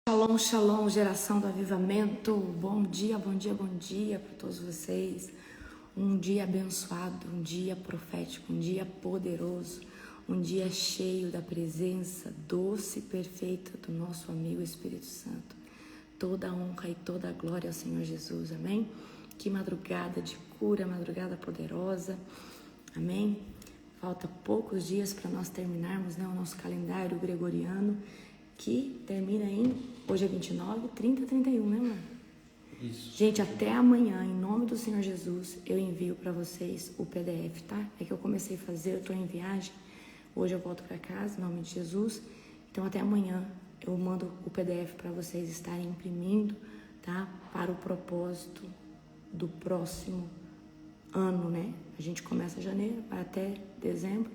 Shalom, shalom, geração do avivamento. Bom dia, bom dia, bom dia para todos vocês. Um dia abençoado, um dia profético, um dia poderoso, um dia cheio da presença doce e perfeita do nosso amigo Espírito Santo. Toda a honra e toda a glória ao Senhor Jesus, amém? Que madrugada de cura, madrugada poderosa, amém? Falta poucos dias para nós terminarmos, o nosso calendário gregoriano, que termina hoje é 29, 30, 31, né, mano? Isso. Gente, até amanhã, em nome do Senhor Jesus, eu envio para vocês o PDF, tá? É que eu comecei a fazer, eu tô em viagem, hoje eu volto para casa, em nome de Jesus. Então, até amanhã eu mando o PDF para vocês estarem imprimindo, tá? Para o propósito do próximo ano, né? A gente começa janeiro, vai até dezembro.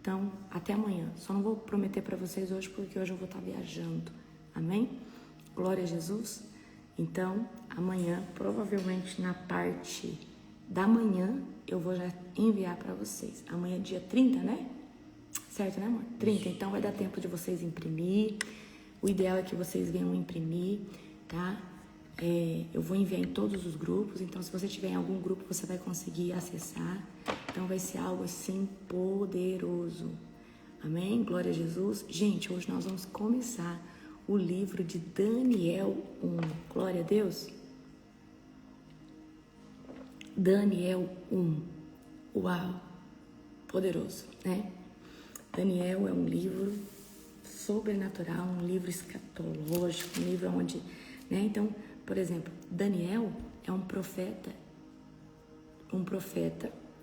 Então, até amanhã. Só não vou prometer para vocês hoje, porque hoje eu vou estar viajando. Amém? Glória a Jesus. Então, amanhã, provavelmente na parte da manhã, eu vou já enviar para vocês. Amanhã é dia 30, né? Certo, né, amor? 30. Então, vai dar tempo de vocês imprimir. O ideal é que vocês venham imprimir, tá? Eu vou enviar em todos os grupos, então se você tiver em algum grupo, você vai conseguir acessar. Então vai ser algo assim poderoso. Amém? Glória a Jesus. Gente, hoje nós vamos começar o livro de Daniel 1. Glória a Deus. Daniel 1. Uau! Poderoso, né? Daniel é um livro sobrenatural, um livro escatológico, um livro onde, né? Então, por exemplo, Daniel é um profeta,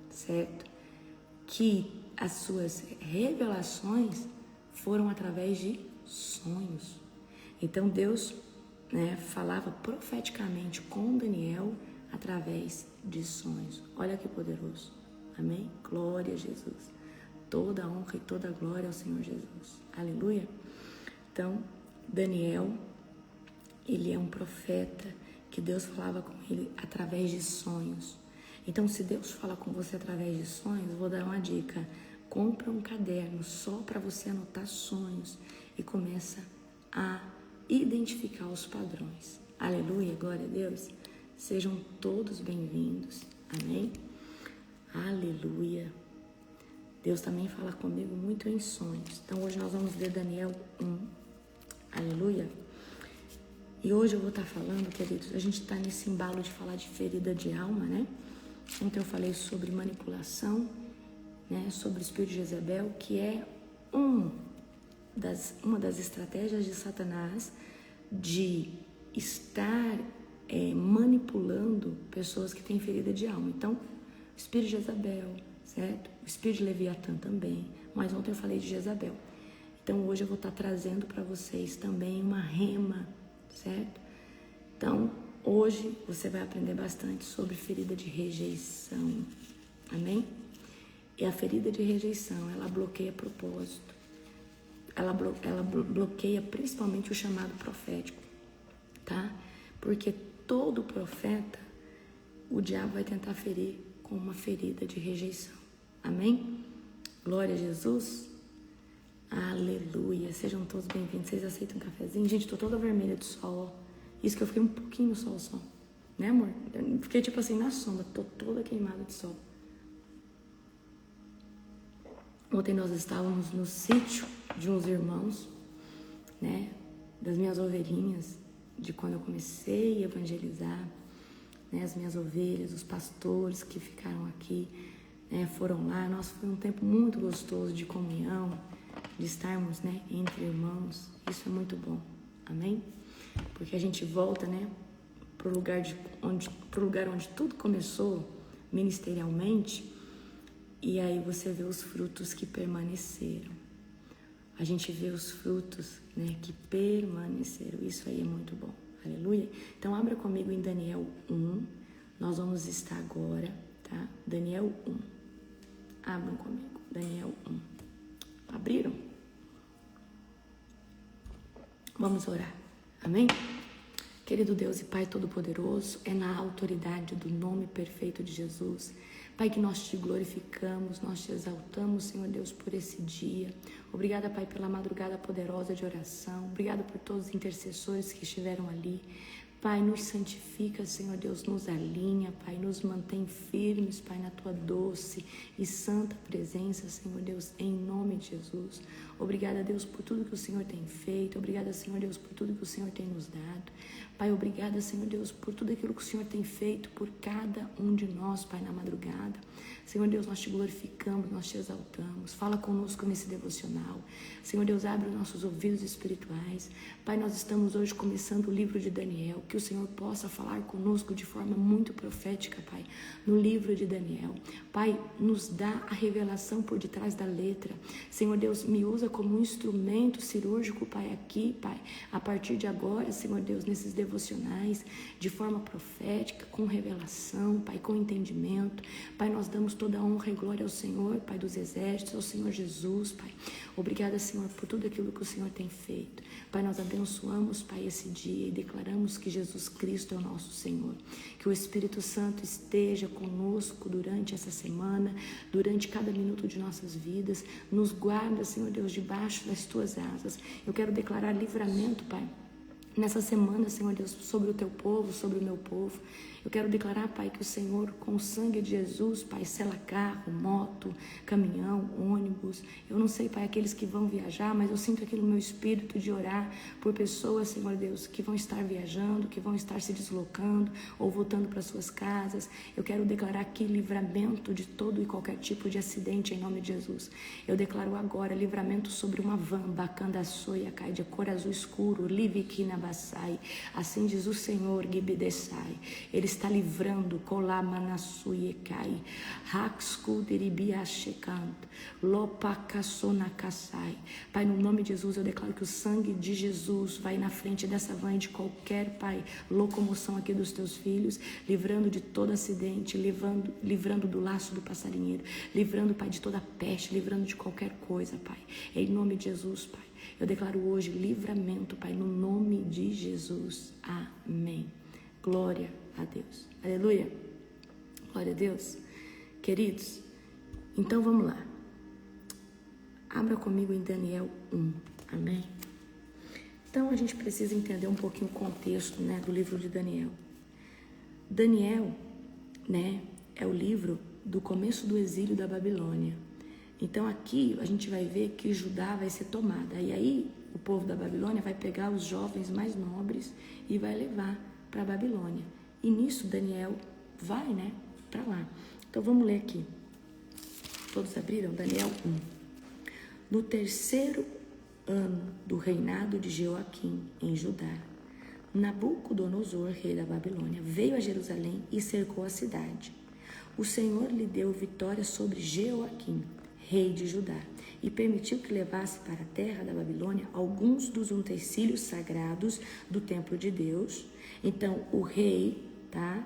certo? Que as suas revelações foram através de sonhos. Então Deus, falava profeticamente com Daniel através de sonhos. Olha que poderoso. Amém? Glória a Jesus. Toda a honra e toda a glória ao Senhor Jesus. Aleluia. Então, Daniel, ele é um profeta que Deus falava com ele através de sonhos. Então, se Deus fala com você através de sonhos, eu vou dar uma dica. Compra um caderno só para você anotar sonhos e começa a identificar os padrões. Aleluia, glória a Deus. Sejam todos bem-vindos. Amém? Aleluia. Deus também fala comigo muito em sonhos. Então, hoje nós vamos ler Daniel 1. Aleluia. E hoje eu vou estar falando, queridos, a gente está nesse embalo de falar de ferida de alma, né? Ontem eu falei sobre manipulação, né? Sobre o espírito de Jezabel, que é uma das estratégias de Satanás de estar manipulando pessoas que têm ferida de alma. Então, o espírito de Jezabel, certo? O espírito de Leviatã também, mas ontem eu falei de Jezabel. Então, hoje eu vou estar trazendo para vocês também uma rema, certo? Então, hoje você vai aprender bastante sobre ferida de rejeição, amém? E a ferida de rejeição, ela bloqueia propósito, ela bloqueia principalmente o chamado profético, tá? Porque todo profeta, o diabo vai tentar ferir com uma ferida de rejeição, amém? Glória a Jesus. Aleluia, sejam todos bem-vindos. Vocês aceitam um cafezinho? Gente, tô toda vermelha de sol, ó. Isso que eu fiquei um pouquinho no sol só, né, amor? Eu fiquei tipo assim na sombra, tô toda queimada de sol. Ontem nós estávamos no sítio de uns irmãos, né, das minhas ovelhinhas, de quando eu comecei a evangelizar, né, as minhas ovelhas, os pastores que ficaram aqui, né, foram lá. Nossa, foi um tempo muito gostoso de comunhão, de estarmos, né, entre irmãos. Isso é muito bom, amém? Porque a gente volta, né, pro lugar onde tudo começou ministerialmente, e aí você vê os frutos que permaneceram. A gente vê os frutos, né, que permaneceram. Isso aí é muito bom. Aleluia. Então abra comigo em Daniel 1. Nós vamos estar agora, tá? Daniel 1. Abram comigo. Daniel 1. Abriram? Vamos orar. Amém? Querido Deus e Pai Todo-Poderoso, é na autoridade do nome perfeito de Jesus, Pai, que nós te glorificamos, nós te exaltamos, Senhor Deus, por esse dia. Obrigada, Pai, pela madrugada poderosa de oração. Obrigada por todos os intercessores que estiveram ali. Pai, nos santifica, Senhor Deus, nos alinha, Pai, nos mantém firmes, Pai, na Tua doce e santa presença, Senhor Deus, em nome de Jesus. Obrigada, Deus, por tudo que o Senhor tem feito. Obrigada, Senhor Deus, por tudo que o Senhor tem nos dado. Pai, obrigada, Senhor Deus, por tudo aquilo que o Senhor tem feito por cada um de nós, Pai, na madrugada. Senhor Deus, nós te glorificamos, nós te exaltamos. Fala conosco nesse devocional. Senhor Deus, abre os nossos ouvidos espirituais. Pai, nós estamos hoje começando o livro de Daniel. Que o Senhor possa falar conosco de forma muito profética, Pai, no livro de Daniel. Pai, nos dá a revelação por detrás da letra. Senhor Deus, me usa como um instrumento cirúrgico, Pai, aqui, Pai, a partir de agora, Senhor Deus, nesses devocionais, de forma profética, com revelação, Pai, com entendimento. Pai, nós damos toda a honra e glória ao Senhor, Pai dos exércitos, ao Senhor Jesus, Pai. Obrigada, Senhor, por tudo aquilo que o Senhor tem feito. Pai, nós abençoamos, Pai, esse dia e declaramos que Jesus Cristo é o nosso Senhor. Que o Espírito Santo esteja conosco durante essa semana, durante cada minuto de nossas vidas. Nos guarda, Senhor Deus, debaixo das Tuas asas. Eu quero declarar livramento, Pai, nessa semana, Senhor Deus, sobre o Teu povo, sobre o meu povo. Eu quero declarar, Pai, que o Senhor, com o sangue de Jesus, Pai, sela carro, moto, caminhão, ônibus. Eu não sei, Pai, aqueles que vão viajar, mas eu sinto aqui no meu espírito de orar por pessoas, Senhor Deus, que vão estar viajando, que vão estar se deslocando ou voltando para suas casas. Eu quero declarar aqui livramento de todo e qualquer tipo de acidente em nome de Jesus. Eu declaro agora livramento sobre uma van, bacanda soia, cai de cor azul escuro, livikina basai. Assim diz o Senhor, gibidesai. Ele está livrando, Kolamanassuyecai, Haxkuderibiashekant, Lopakassonakassai. Pai, no nome de Jesus, eu declaro que o sangue de Jesus vai na frente dessa van e de qualquer, Pai, locomoção aqui dos teus filhos, livrando de todo acidente, livrando do laço do passarinheiro, livrando, Pai, de toda peste, livrando de qualquer coisa, Pai. Em nome de Jesus, Pai, eu declaro hoje livramento, Pai, no nome de Jesus. Amém. Glória a Deus. Aleluia. Glória a Deus. Queridos, então vamos lá. Abra comigo em Daniel 1. Amém? Então a gente precisa entender um pouquinho o contexto, né, do livro de Daniel. Daniel, né, é o livro do começo do exílio da Babilônia. Então aqui a gente vai ver que Judá vai ser tomada. E aí o povo da Babilônia vai pegar os jovens mais nobres e vai levar para a Babilônia. E nisso Daniel vai, né, para lá. Então vamos ler aqui. Todos abriram? Daniel 1. No terceiro ano do reinado de Joaquim em Judá, Nabucodonosor, rei da Babilônia, veio a Jerusalém e cercou a cidade. O Senhor lhe deu vitória sobre Joaquim, rei de Judá, e permitiu que levasse para a terra da Babilônia alguns dos utensílios sagrados do templo de Deus. Então o rei,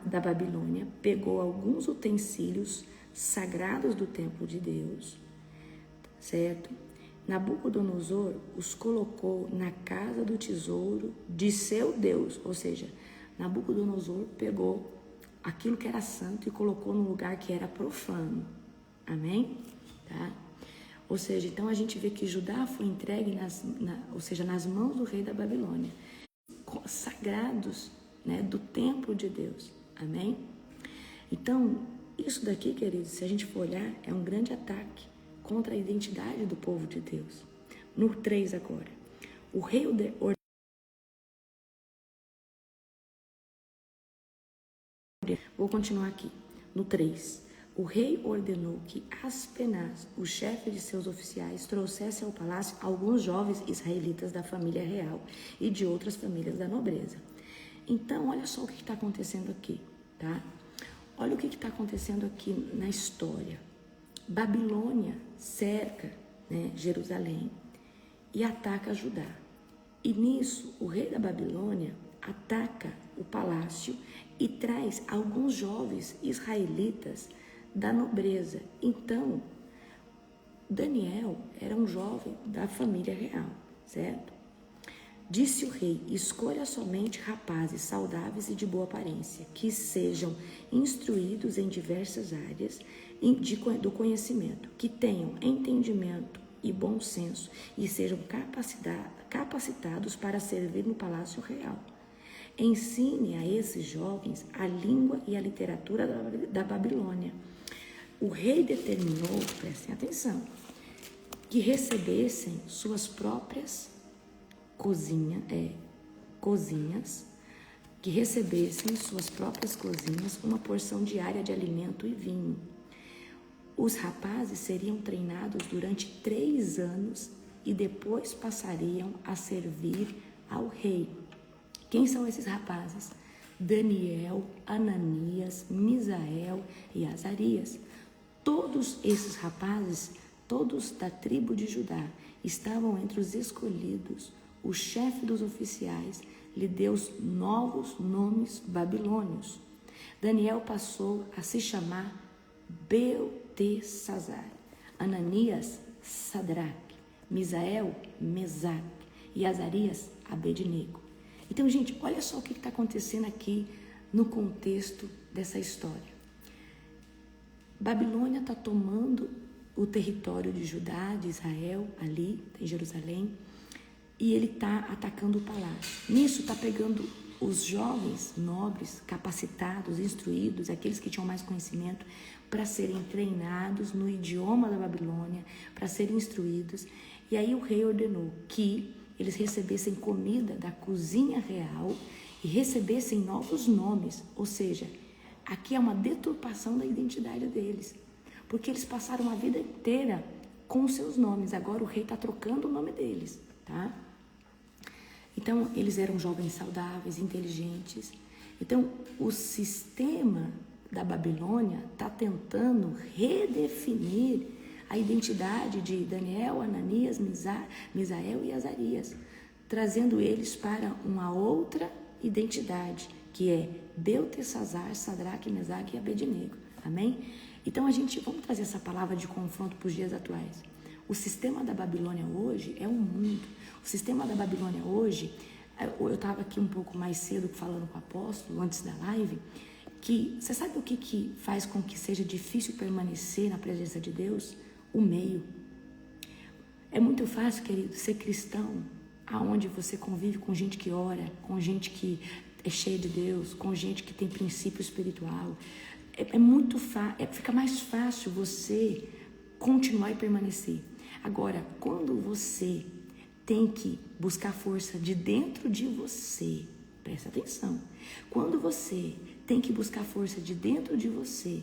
da Babilônia pegou alguns utensílios sagrados do templo de Deus, certo? Nabucodonosor os colocou na casa do tesouro de seu Deus, ou seja, Nabucodonosor pegou aquilo que era santo e colocou num lugar que era profano. Amém? Tá? Ou seja, então a gente vê que Judá foi entregue nas mãos do rei da Babilônia, sagrados, né, do templo de Deus. Amém? Então, isso daqui, queridos, se a gente for olhar, é um grande ataque contra a identidade do povo de Deus. No 3 agora, o rei Vou continuar aqui. No 3, o rei ordenou que Aspenaz, o chefe de seus oficiais, trouxesse ao palácio alguns jovens israelitas da família real e de outras famílias da nobreza. Então, olha só o que está acontecendo aqui, tá? Olha o que está acontecendo aqui na história. Babilônia cerca, né, Jerusalém e ataca Judá. E nisso, o rei da Babilônia ataca o palácio e traz alguns jovens israelitas da nobreza. Então, Daniel era um jovem da família real, certo? Disse o rei: escolha somente rapazes saudáveis e de boa aparência, que sejam instruídos em diversas áreas do conhecimento, que tenham entendimento e bom senso e sejam capacitados para servir no palácio real. Ensine a esses jovens a língua e a literatura da Babilônia. O rei determinou, prestem atenção, que recebessem suas próprias cozinhas, que recebessem suas próprias cozinhas uma porção diária de alimento e vinho. Os rapazes seriam treinados durante 3 anos e depois passariam a servir ao rei. Quem são esses rapazes? Daniel, Ananias, Misael e Azarias. Todos esses rapazes, todos da tribo de Judá, estavam entre os escolhidos. O chefe dos oficiais lhe deu novos nomes babilônios. Daniel passou a se chamar Beltesazar, Ananias, Sadraque, Misael, Mesaque e Azarias, Abednego. Então, gente, olha só o que está acontecendo aqui no contexto dessa história. Babilônia está tomando o território de Judá, de Israel, ali em Jerusalém, e ele está atacando o palácio. Nisso está pegando os jovens nobres, capacitados, instruídos, aqueles que tinham mais conhecimento, para serem treinados no idioma da Babilônia, para serem instruídos. E aí o rei ordenou que eles recebessem comida da cozinha real e recebessem novos nomes, ou seja, aqui é uma deturpação da identidade deles, porque eles passaram a vida inteira com os seus nomes, agora o rei está trocando o nome deles, tá? Então, eles eram jovens saudáveis, inteligentes. Então, o sistema da Babilônia está tentando redefinir a identidade de Daniel, Ananias, Misael e Azarias, trazendo eles para uma outra identidade, que é Beltesazar, Sadraque, Mesaque e Abednego. Amém? Então, vamos trazer essa palavra de confronto para os dias atuais. O sistema da Babilônia hoje é um mundo. O sistema da Babilônia hoje, eu estava aqui um pouco mais cedo falando com o apóstolo, antes da live, que você sabe o que faz com que seja difícil permanecer na presença de Deus? O meio. É muito fácil, querido, ser cristão, aonde você convive com gente que ora, com gente que é cheia de Deus, com gente que tem princípio espiritual. Fica mais fácil você continuar e permanecer. Agora, quando você tem que buscar força de dentro de você, presta atenção, quando você tem que buscar força de dentro de você,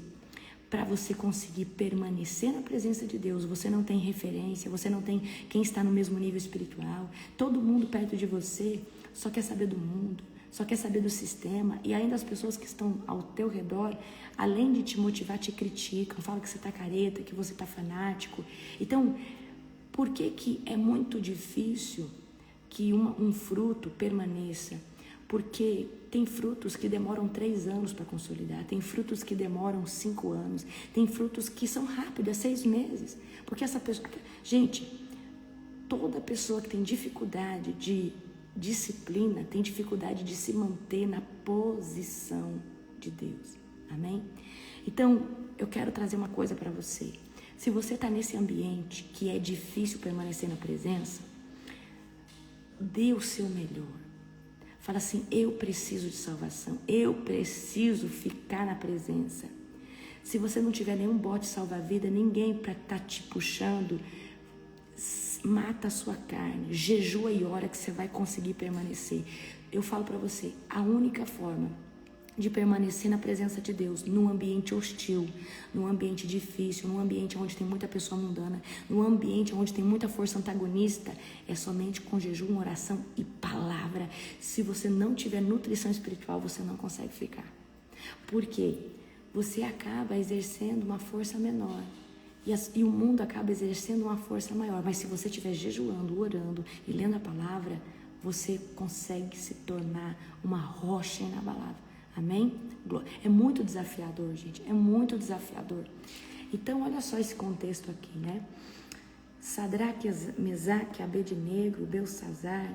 para você conseguir permanecer na presença de Deus, você não tem referência, você não tem quem está no mesmo nível espiritual, todo mundo perto de você só quer saber do mundo, só quer saber do sistema, e ainda as pessoas que estão ao teu redor, além de te motivar, te criticam, falam que você está careta, que você está fanático. Então, por que é muito difícil que um fruto permaneça? Porque tem frutos que demoram 3 anos para consolidar, tem frutos que demoram 5 anos, tem frutos que são rápidos, 6 meses. Porque essa pessoa... Gente, toda pessoa que tem dificuldade de disciplina, tem dificuldade de se manter na posição de Deus. Amém? Então, eu quero trazer uma coisa para você. Se você está nesse ambiente que é difícil permanecer na presença, dê o seu melhor. Fala assim, eu preciso de salvação, eu preciso ficar na presença. Se você não tiver nenhum bote salva-vida, ninguém para estar te puxando, mata a sua carne, jejua e ora que você vai conseguir permanecer. Eu falo para você, a única forma de permanecer na presença de Deus, num ambiente hostil, num ambiente difícil, num ambiente onde tem muita pessoa mundana, num ambiente onde tem muita força antagonista, é somente com jejum, oração e palavra. Se você não tiver nutrição espiritual, você não consegue ficar. Por quê? Você acaba exercendo uma força menor e o mundo acaba exercendo uma força maior. Mas se você estiver jejuando, orando e lendo a palavra, você consegue se tornar uma rocha inabalável. Amém? É muito desafiador, gente. É muito desafiador. Então, olha só esse contexto aqui, né? Sadraque, Mesaque, Abednego, Beltesazar,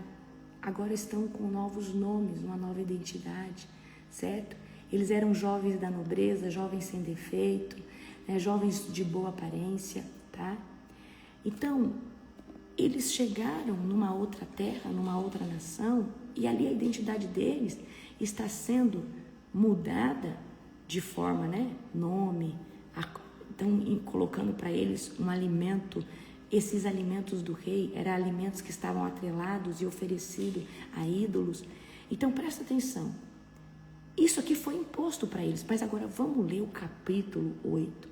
agora estão com novos nomes, uma nova identidade, certo? Eles eram jovens da nobreza, jovens sem defeito, né? Jovens de boa aparência, tá? Então, eles chegaram numa outra terra, numa outra nação, e ali a identidade deles está sendo mudada de forma, né? Nome, estão colocando para eles um alimento. Esses alimentos do rei eram alimentos que estavam atrelados e oferecidos a ídolos. Então, presta atenção. Isso aqui foi imposto para eles, mas agora vamos ler o capítulo 8.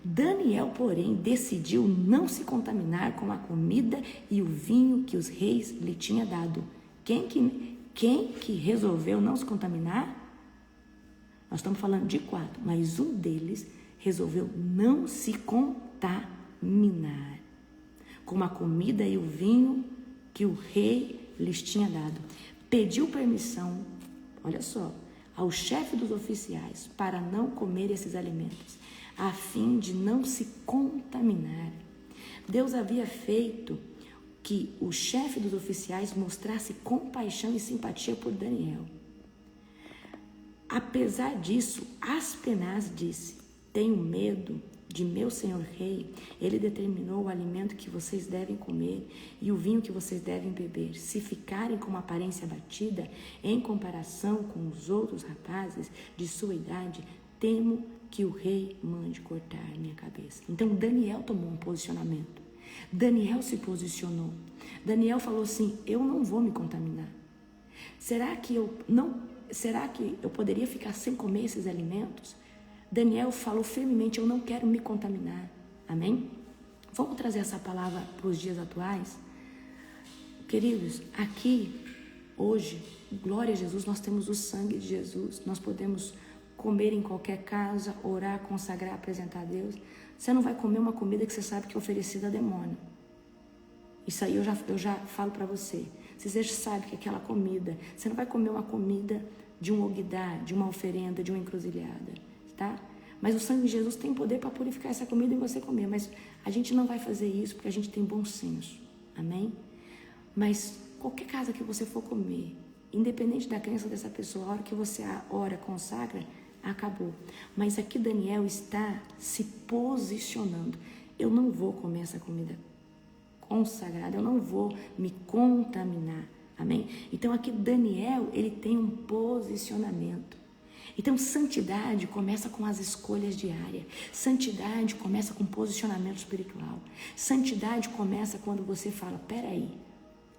Daniel, porém, decidiu não se contaminar com a comida e o vinho que os reis lhe tinham dado. Quem que resolveu não se contaminar? Nós estamos falando de 4, mas um deles resolveu não se contaminar com a comida e o vinho que o rei lhes tinha dado. Pediu permissão, olha só, ao chefe dos oficiais para não comer esses alimentos, a fim de não se contaminar. Deus havia feito que o chefe dos oficiais mostrasse compaixão e simpatia por Daniel. Apesar disso, Aspenaz disse: tenho medo de meu senhor rei. Ele determinou o alimento que vocês devem comer e o vinho que vocês devem beber. Se ficarem com uma aparência abatida em comparação com os outros rapazes de sua idade, temo que o rei mande cortar minha cabeça. Então Daniel tomou um posicionamento. Daniel se posicionou. Daniel falou assim: eu não vou me contaminar. Será que eu poderia ficar sem comer esses alimentos? Daniel falou firmemente: eu não quero me contaminar. Amém? Vamos trazer essa palavra para os dias atuais? Queridos, aqui, hoje, glória a Jesus, nós temos o sangue de Jesus. Nós podemos comer em qualquer casa, orar, consagrar, apresentar a Deus. Você não vai comer uma comida que você sabe que é oferecida a demônio. Isso aí eu já falo para você. Se você sabe que aquela comida, você não vai comer uma comida de um ogdá, de uma oferenda, de uma encruzilhada, tá? Mas o sangue de Jesus tem poder para purificar essa comida e você comer. Mas a gente não vai fazer isso porque a gente tem bom senso. Amém? Mas qualquer casa que você for comer, independente da crença dessa pessoa, a hora que você ora, consagra, acabou. Mas aqui Daniel está se posicionando. Eu não vou comer essa comida consagrada, eu não vou me contaminar. Amém? Então aqui Daniel, ele tem um posicionamento. Então santidade começa com as escolhas diárias. Santidade começa com posicionamento espiritual. Santidade começa quando você fala: peraí,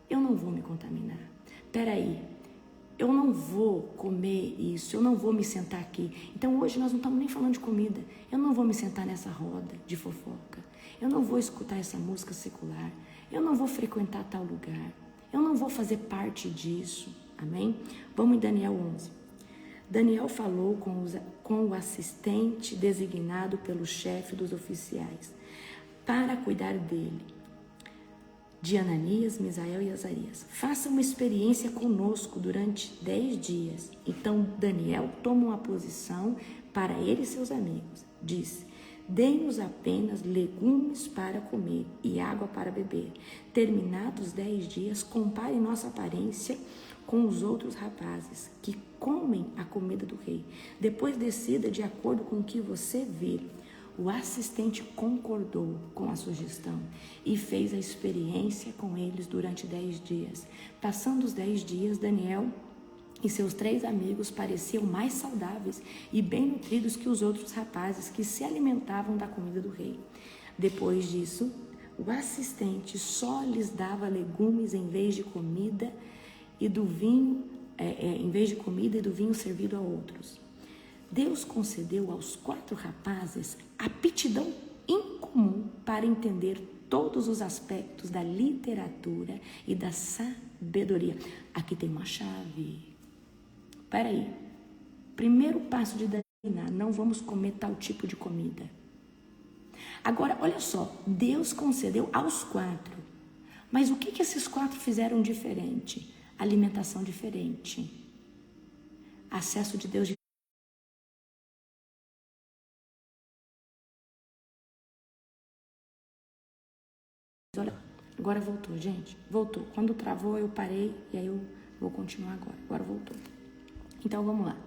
eu não vou me contaminar. Peraí, eu não vou comer isso, eu não vou me sentar aqui. Então hoje nós não estamos nem falando de comida. Eu não vou me sentar nessa roda de fofoca. Eu não vou escutar essa música secular. Eu não vou frequentar tal lugar. Eu não vou fazer parte disso. Amém? Vamos em Daniel 11. Daniel falou com o assistente designado pelo chefe dos oficiais para cuidar dele, de Ananias, Misael e Azarias. Faça uma experiência conosco durante 10 dias. Então Daniel toma uma posição para ele e seus amigos. Disse: dê-nos apenas legumes para comer e água para beber. Terminados os 10 dias, compare nossa aparência com os outros rapazes que comem a comida do rei. Depois decida de acordo com o que você vir. O assistente concordou com a sugestão e fez a experiência com eles durante 10 dias. Passando os 10 dias, Daniel e seus 3 amigos pareciam mais saudáveis e bem nutridos que os outros rapazes que se alimentavam da comida do rei. Depois disso, o assistente só lhes dava legumes em vez de comida e do vinho, servido a outros. Deus concedeu aos 4 rapazes aptidão incomum para entender todos os aspectos da literatura e da sabedoria. Aqui tem uma chave. Peraí. Primeiro passo de Daniel: não vamos comer tal tipo de comida. Agora, olha só. Deus concedeu aos 4. Mas o que esses 4 fizeram diferente? Alimentação diferente. Acesso de Deus. Agora voltou, gente. Voltou. Quando travou, eu parei e aí eu vou continuar agora. Agora voltou. Então, vamos lá.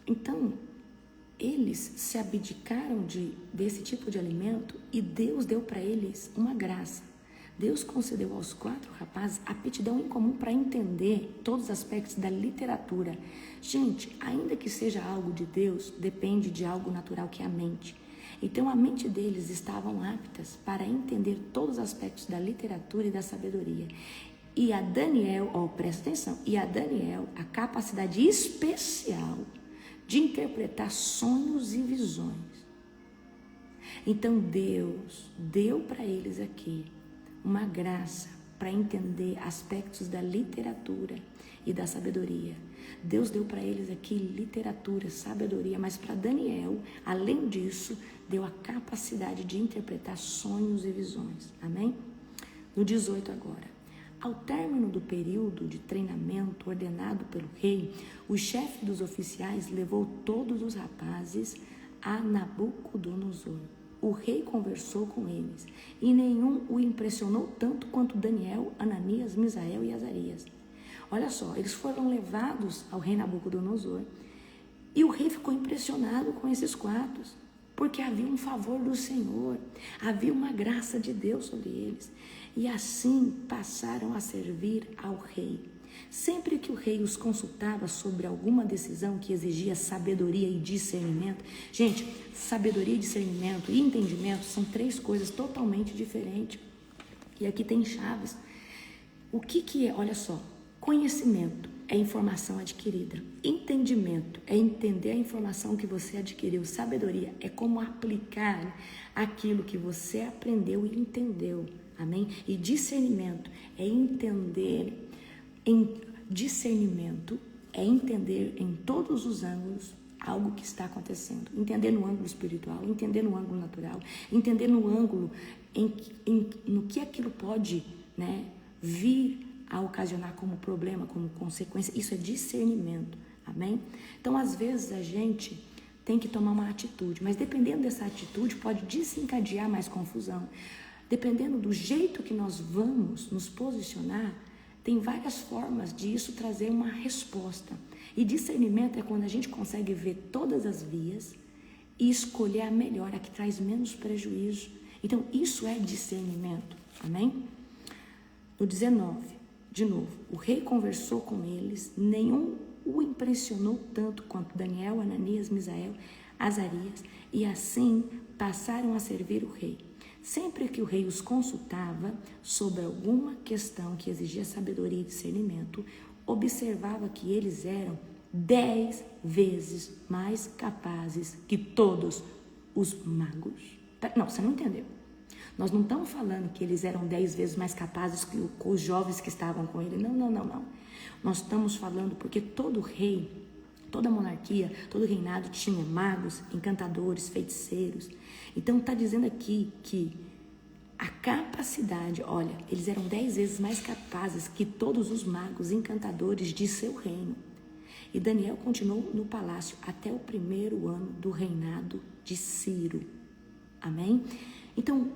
Então, eles se abdicaram desse tipo de alimento e Deus deu para eles uma graça. Deus concedeu aos 4 rapazes aptidão incomum para entender todos os aspectos da literatura. Gente, ainda que seja algo de Deus, depende de algo natural que é a mente. Então, a mente deles estavam aptas para entender todos os aspectos da literatura e da sabedoria. E a Daniel, presta atenção, e a Daniel, a capacidade especial de interpretar sonhos e visões. Então, Deus deu para eles aqui uma graça para entender aspectos da literatura e da sabedoria. Deus deu para eles aqui literatura, sabedoria, mas para Daniel, além disso, deu a capacidade de interpretar sonhos e visões. Amém? No 18 agora. Ao término do período de treinamento ordenado pelo rei, o chefe dos oficiais levou todos os rapazes a Nabucodonosor. O rei conversou com eles, e nenhum o impressionou tanto quanto Daniel, Ananias, Misael e Azarias. Olha só, eles foram levados ao rei Nabucodonosor, e o rei ficou impressionado com esses 4, porque havia um favor do Senhor, havia uma graça de Deus sobre eles, e assim passaram a servir ao rei. Sempre que o rei os consultava sobre alguma decisão que exigia sabedoria e discernimento, gente, sabedoria, discernimento e entendimento são 3 coisas totalmente diferentes. E aqui tem chaves. O que é? Olha só, conhecimento é informação adquirida. Entendimento é entender a informação que você adquiriu. Sabedoria é como aplicar aquilo que você aprendeu e entendeu. Amém? E discernimento é entender. Discernimento é entender em todos os ângulos algo que está acontecendo. Entender no ângulo espiritual, entender no ângulo natural, entender no ângulo no que aquilo pode, vir a ocasionar como problema, como consequência. Isso é discernimento. Amém? Então, às vezes, a gente tem que tomar uma atitude, mas dependendo dessa atitude, pode desencadear mais confusão. Dependendo do jeito que nós vamos nos posicionar, tem várias formas de isso trazer uma resposta. E discernimento é quando a gente consegue ver todas as vias e escolher a melhor, a que traz menos prejuízo. Então, isso é discernimento. Amém? No 19, de novo, o rei conversou com eles, nenhum o impressionou tanto quanto Daniel, Ananias, Misael, Azarias, e assim passaram a servir o rei. Sempre que o rei os consultava sobre alguma questão que exigia sabedoria e discernimento, observava que eles eram 10 vezes mais capazes que todos os magos. Não, você não entendeu. Nós não estamos falando que eles eram 10 vezes mais capazes que os jovens que estavam com ele. Não. Nós estamos falando porque todo rei, toda monarquia, todo reinado tinha magos, encantadores, feiticeiros. Então está dizendo aqui que a capacidade, olha, eles eram 10 vezes mais capazes que todos os magos, encantadores de seu reino. E Daniel continuou no palácio até o 1º ano do reinado de Ciro. Amém? Então,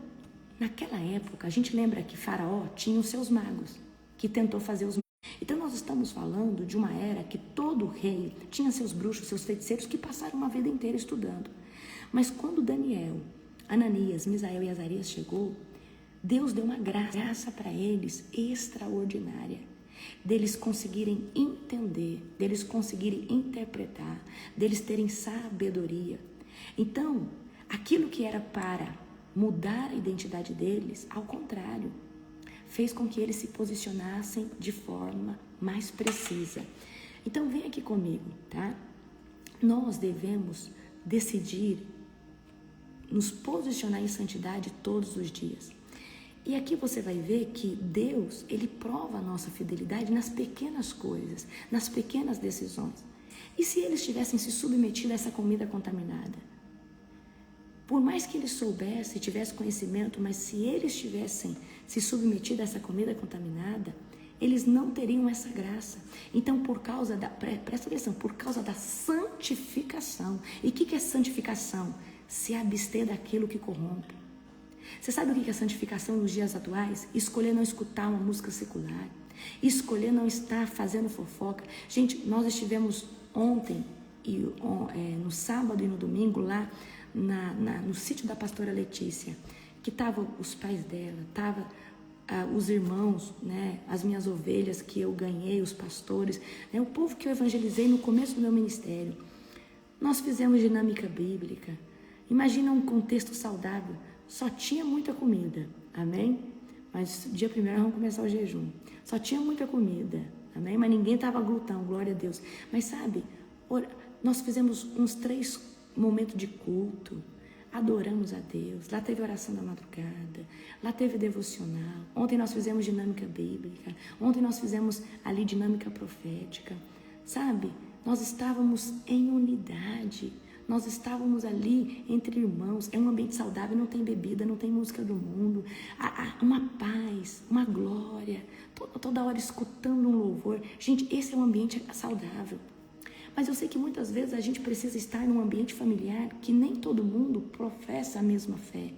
naquela época, a gente lembra que Faraó tinha os seus magos, que tentou fazer os. Então, nós estamos falando de uma era que todo rei tinha seus bruxos, seus feiticeiros, que passaram uma vida inteira estudando. Mas quando Daniel, Ananias, Misael e Azarias chegou, Deus deu uma graça para eles extraordinária, deles conseguirem entender, deles conseguirem interpretar, deles terem sabedoria. Então, aquilo que era para mudar a identidade deles, ao contrário, fez com que eles se posicionassem de forma mais precisa. Então, vem aqui comigo, tá? Nós devemos decidir nos posicionar em santidade todos os dias. E aqui você vai ver que Deus, Ele prova a nossa fidelidade nas pequenas coisas, nas pequenas decisões. E se eles tivessem se submetido a essa comida contaminada? Por mais que eles soubessem, tivessem conhecimento, mas se eles tivessem se submetido a essa comida contaminada, eles não teriam essa graça. Então, presta atenção, por causa da santificação. E o que é santificação? Se abster daquilo que corrompe. Você sabe o que é santificação nos dias atuais? Escolher não escutar uma música secular. Escolher não estar fazendo fofoca. Gente, nós estivemos ontem, no sábado e no domingo, lá no sítio da pastora Letícia, que estavam os pais dela, estavam os irmãos, né, as minhas ovelhas que eu ganhei, os pastores, né, o povo que eu evangelizei no começo do meu ministério. Nós fizemos dinâmica bíblica. Imagina um contexto saudável. Só tinha muita comida, amém? Mas dia primeiro vamos começar o jejum. Só tinha muita comida, amém? Mas ninguém estava glutão, glória a Deus. Mas sabe, nós fizemos uns 3 momentos de culto, adoramos a Deus. Lá teve oração da madrugada, lá teve devocional. Ontem nós fizemos dinâmica bíblica, ontem nós fizemos ali dinâmica profética. Sabe, nós estávamos em unidade. Nós estávamos ali entre irmãos, é um ambiente saudável, não tem bebida, não tem música do mundo, uma paz, uma glória, toda hora escutando um louvor. Gente, esse é um ambiente saudável. Mas eu sei que muitas vezes a gente precisa estar num ambiente familiar que nem todo mundo professa a mesma fé.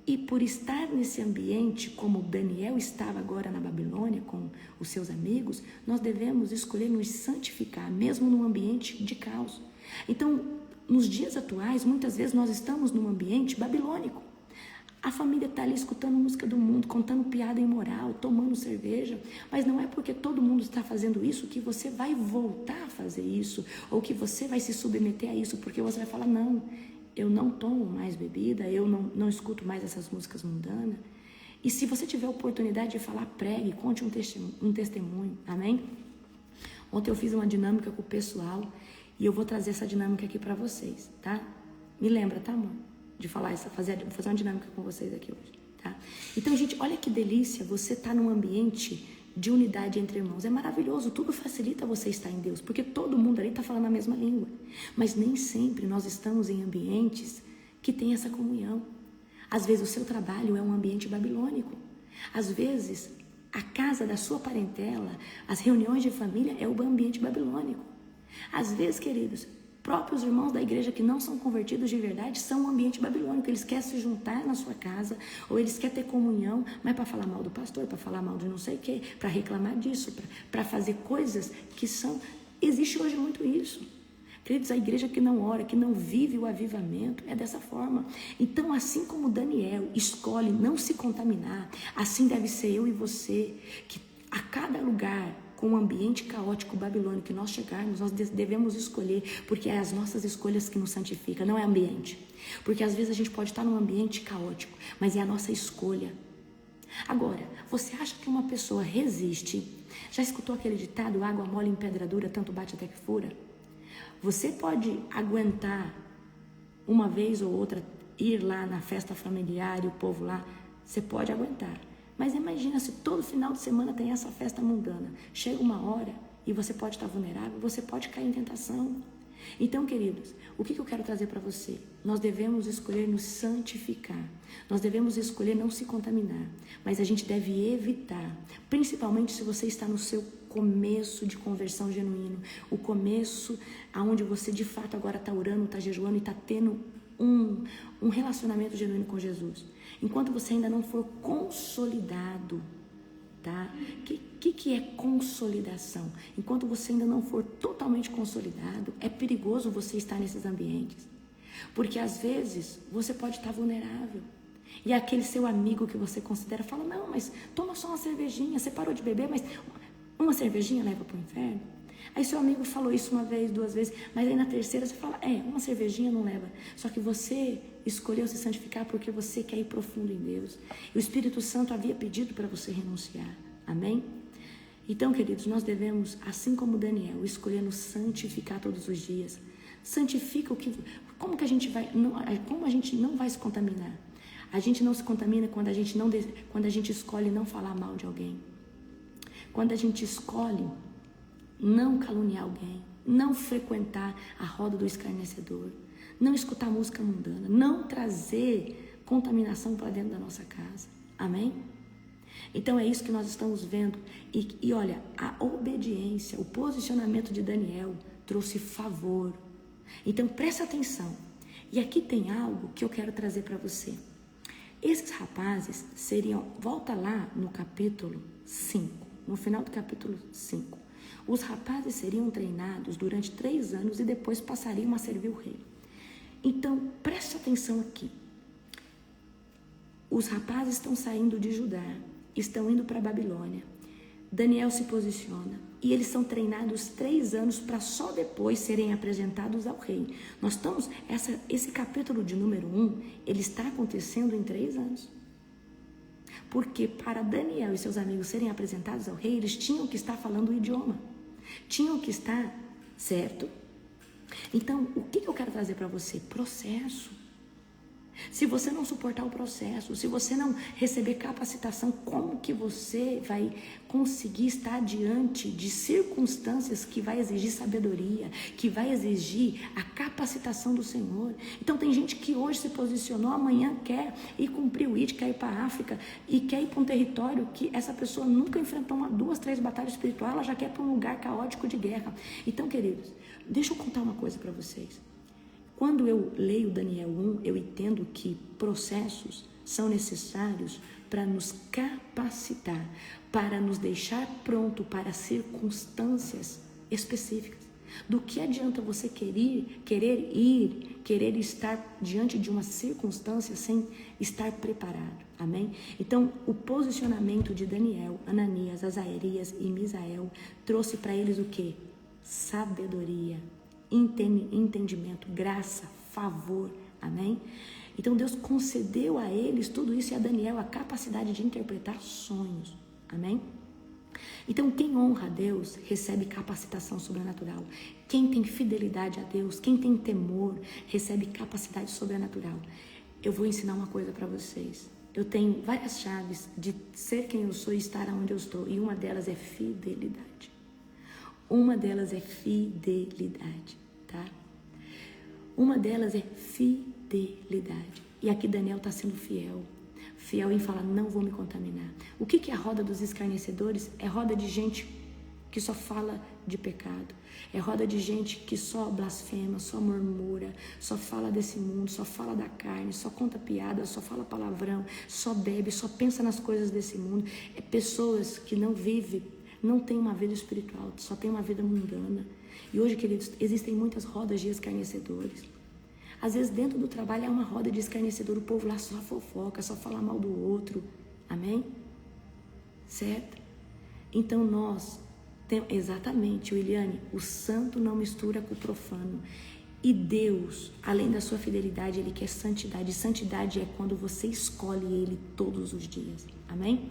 E por estar nesse ambiente, como Daniel estava agora na Babilônia com os seus amigos, nós devemos escolher nos santificar, mesmo num ambiente de caos. Então, nos dias atuais, muitas vezes nós estamos num ambiente babilônico. A família está ali escutando música do mundo, contando piada imoral, tomando cerveja, mas não é porque todo mundo está fazendo isso que você vai voltar a fazer isso, ou que você vai se submeter a isso, porque você vai falar, não, eu não tomo mais bebida, eu não escuto mais essas músicas mundanas. E se você tiver a oportunidade de falar, pregue, conte um testemunho, amém? Ontem eu fiz uma dinâmica com o pessoal, e eu vou trazer essa dinâmica aqui para vocês, tá? Me lembra, tá, amor? De falar fazer uma dinâmica com vocês aqui hoje, tá? Então, gente, olha que delícia você estar num ambiente de unidade entre irmãos. É maravilhoso, tudo facilita você estar em Deus, porque todo mundo ali está falando a mesma língua. Mas nem sempre nós estamos em ambientes que têm essa comunhão. Às vezes o seu trabalho é um ambiente babilônico. Às vezes a casa da sua parentela, as reuniões de família é o ambiente babilônico. Às vezes, queridos, próprios irmãos da igreja que não são convertidos de verdade são um ambiente babilônico. Eles querem se juntar na sua casa, ou eles querem ter comunhão, mas para falar mal do pastor, para falar mal de não sei o quê, para reclamar disso, para fazer coisas que são... Existe hoje muito isso. Queridos, a igreja que não ora, que não vive o avivamento, é dessa forma. Então, assim como Daniel escolhe não se contaminar, assim deve ser eu e você, que a cada lugar... com o ambiente caótico babilônico que nós chegarmos, nós devemos escolher, porque é as nossas escolhas que nos santificam, não é ambiente. Porque às vezes a gente pode estar num ambiente caótico, mas é a nossa escolha. Agora, você acha que uma pessoa resiste? Já escutou aquele ditado, água mole em pedra dura, tanto bate até que fura? Você pode aguentar uma vez ou outra, ir lá na festa familiar e o povo lá, você pode aguentar. Mas imagina se todo final de semana tem essa festa mundana. Chega uma hora e você pode estar vulnerável, você pode cair em tentação. Então, queridos, o que eu quero trazer para você? Nós devemos escolher nos santificar. Nós devemos escolher não se contaminar. Mas a gente deve evitar, principalmente se você está no seu começo de conversão genuíno, o começo aonde você de fato agora está orando, está jejuando e está tendo um relacionamento genuíno com Jesus. Enquanto você ainda não for consolidado, tá? Que é consolidação? Enquanto você ainda não for totalmente consolidado, é perigoso você estar nesses ambientes. Porque às vezes você pode estar vulnerável. E aquele seu amigo que você considera fala, não, mas toma só uma cervejinha, você parou de beber, mas uma cervejinha leva para o inferno. Aí seu amigo falou isso uma vez, 2 vezes, mas aí na terceira você fala, uma cervejinha não leva. Só que você escolheu se santificar porque você quer ir profundo em Deus. E o Espírito Santo havia pedido para você renunciar. Amém? Então, queridos, nós devemos, assim como Daniel, escolher nos santificar todos os dias. Santifica o que... Como a gente não vai se contaminar? A gente não se contamina quando a gente escolhe não falar mal de alguém. Quando a gente escolhe não caluniar alguém, não frequentar a roda do escarnecedor, não escutar música mundana, não trazer contaminação para dentro da nossa casa. Amém? Então é isso que nós estamos vendo. E olha, a obediência, o posicionamento de Daniel trouxe favor. Então presta atenção. E aqui tem algo que eu quero trazer para você. Esses rapazes seriam, volta lá no capítulo 5, no final do capítulo 5. Os rapazes seriam treinados durante 3 anos e depois passariam a servir o rei. Então, preste atenção aqui. Os rapazes estão saindo de Judá, estão indo para a Babilônia. Daniel se posiciona e eles são treinados 3 anos para só depois serem apresentados ao rei. Nós estamos, esse capítulo de número 1, ele está acontecendo em 3 anos. Porque para Daniel e seus amigos serem apresentados ao rei, eles tinham que estar falando o idioma. Tinham que estar, certo? Então, o que eu quero trazer para você? Processo. Se você não suportar o processo, se você não receber capacitação, como que você vai conseguir estar diante de circunstâncias que vai exigir sabedoria, que vai exigir a capacitação do Senhor? Então tem gente que hoje se posicionou, amanhã quer ir cumprir o IT, quer ir para a África e quer ir para um território que essa pessoa nunca enfrentou 2, 3 batalhas espirituais, ela já quer ir para um lugar caótico de guerra. Então, queridos, deixa eu contar uma coisa para vocês. Quando eu leio Daniel 1, eu entendo que processos são necessários para nos capacitar, para nos deixar pronto para circunstâncias específicas. Do que adianta você querer estar diante de uma circunstância sem estar preparado? Amém? Então, o posicionamento de Daniel, Ananias, Azarias e Misael trouxe para eles o quê? Sabedoria, entendimento, graça, favor, amém? Então Deus concedeu a eles tudo isso e a Daniel a capacidade de interpretar sonhos, amém? Então quem honra a Deus recebe capacitação sobrenatural. Quem tem fidelidade a Deus, quem tem temor, recebe capacidade sobrenatural. Eu vou ensinar uma coisa para vocês. Eu tenho várias chaves de ser quem eu sou e estar onde eu estou, e uma delas é fidelidade. Uma delas é fidelidade, tá? Uma delas é fidelidade. E aqui Daniel está sendo fiel. Fiel em falar, não vou me contaminar. O que é a roda dos escarnecedores? É roda de gente que só fala de pecado. É roda de gente que só blasfema, só murmura, só fala desse mundo, só fala da carne, só conta piada, só fala palavrão, só bebe, só pensa nas coisas desse mundo. É pessoas que não vivem, não tem uma vida espiritual, só tem uma vida mundana. E hoje, queridos, existem muitas rodas de escarnecedores. Às vezes dentro do trabalho é uma roda de escarnecedor, o povo lá só fofoca, só fala mal do outro. Amém? Certo? Então nós temos, exatamente, Williane, o santo não mistura com o profano. E Deus, além da sua fidelidade, Ele quer santidade. E santidade é quando você escolhe Ele todos os dias. Amém?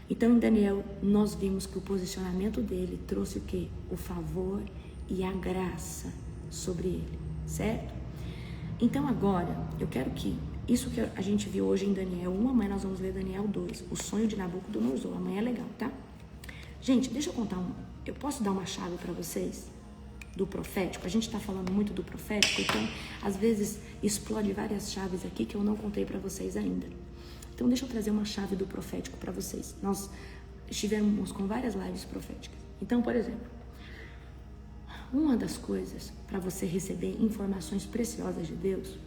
Então, em Daniel, nós vimos que o posicionamento dele trouxe o quê? O favor e a graça sobre ele, certo? Então, agora, eu quero que isso que a gente viu hoje em Daniel 1, amanhã nós vamos ler Daniel 2, o sonho de Nabucodonosor. Amanhã é legal, tá? Gente, deixa eu contar eu posso dar uma chave para vocês do profético? A gente está falando muito do profético, então, às vezes, explode várias chaves aqui que eu não contei para vocês ainda. Então, deixa eu trazer uma chave do profético para vocês. Nós estivemos com várias lives proféticas. Então, por exemplo, uma das coisas para você receber informações preciosas de Deus,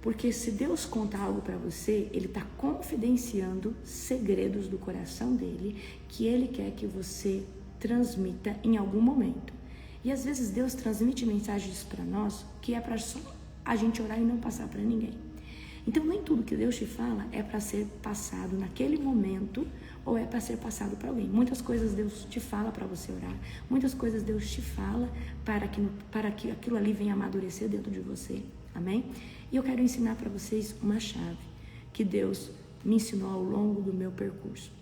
porque se Deus conta algo para você, Ele está confidenciando segredos do coração dEle, que Ele quer que você transmita em algum momento. E às vezes Deus transmite mensagens para nós que é para só a gente orar e não passar para ninguém. Então, nem tudo que Deus te fala é para ser passado naquele momento ou é para ser passado para alguém. Muitas coisas Deus te fala para você orar. Muitas coisas Deus te fala para que aquilo ali venha amadurecer dentro de você. Amém? E eu quero ensinar para vocês uma chave que Deus me ensinou ao longo do meu percurso.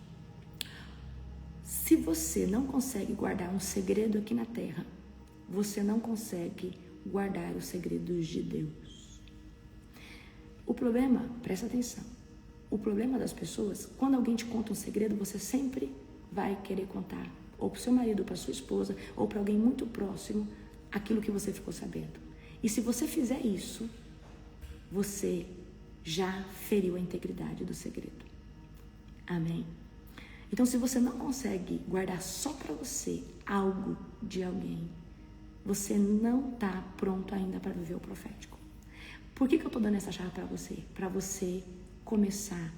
Se você não consegue guardar um segredo aqui na terra, você não consegue guardar os segredos de Deus. O problema, presta atenção, o problema das pessoas, quando alguém te conta um segredo, você sempre vai querer contar, ou para o seu marido, ou para sua esposa, ou para alguém muito próximo, aquilo que você ficou sabendo. E se você fizer isso, você já feriu a integridade do segredo. Amém? Então, se você não consegue guardar só para você algo de alguém, você não está pronto ainda para viver o profético. Por que eu estou dando essa chave para você? Para você começar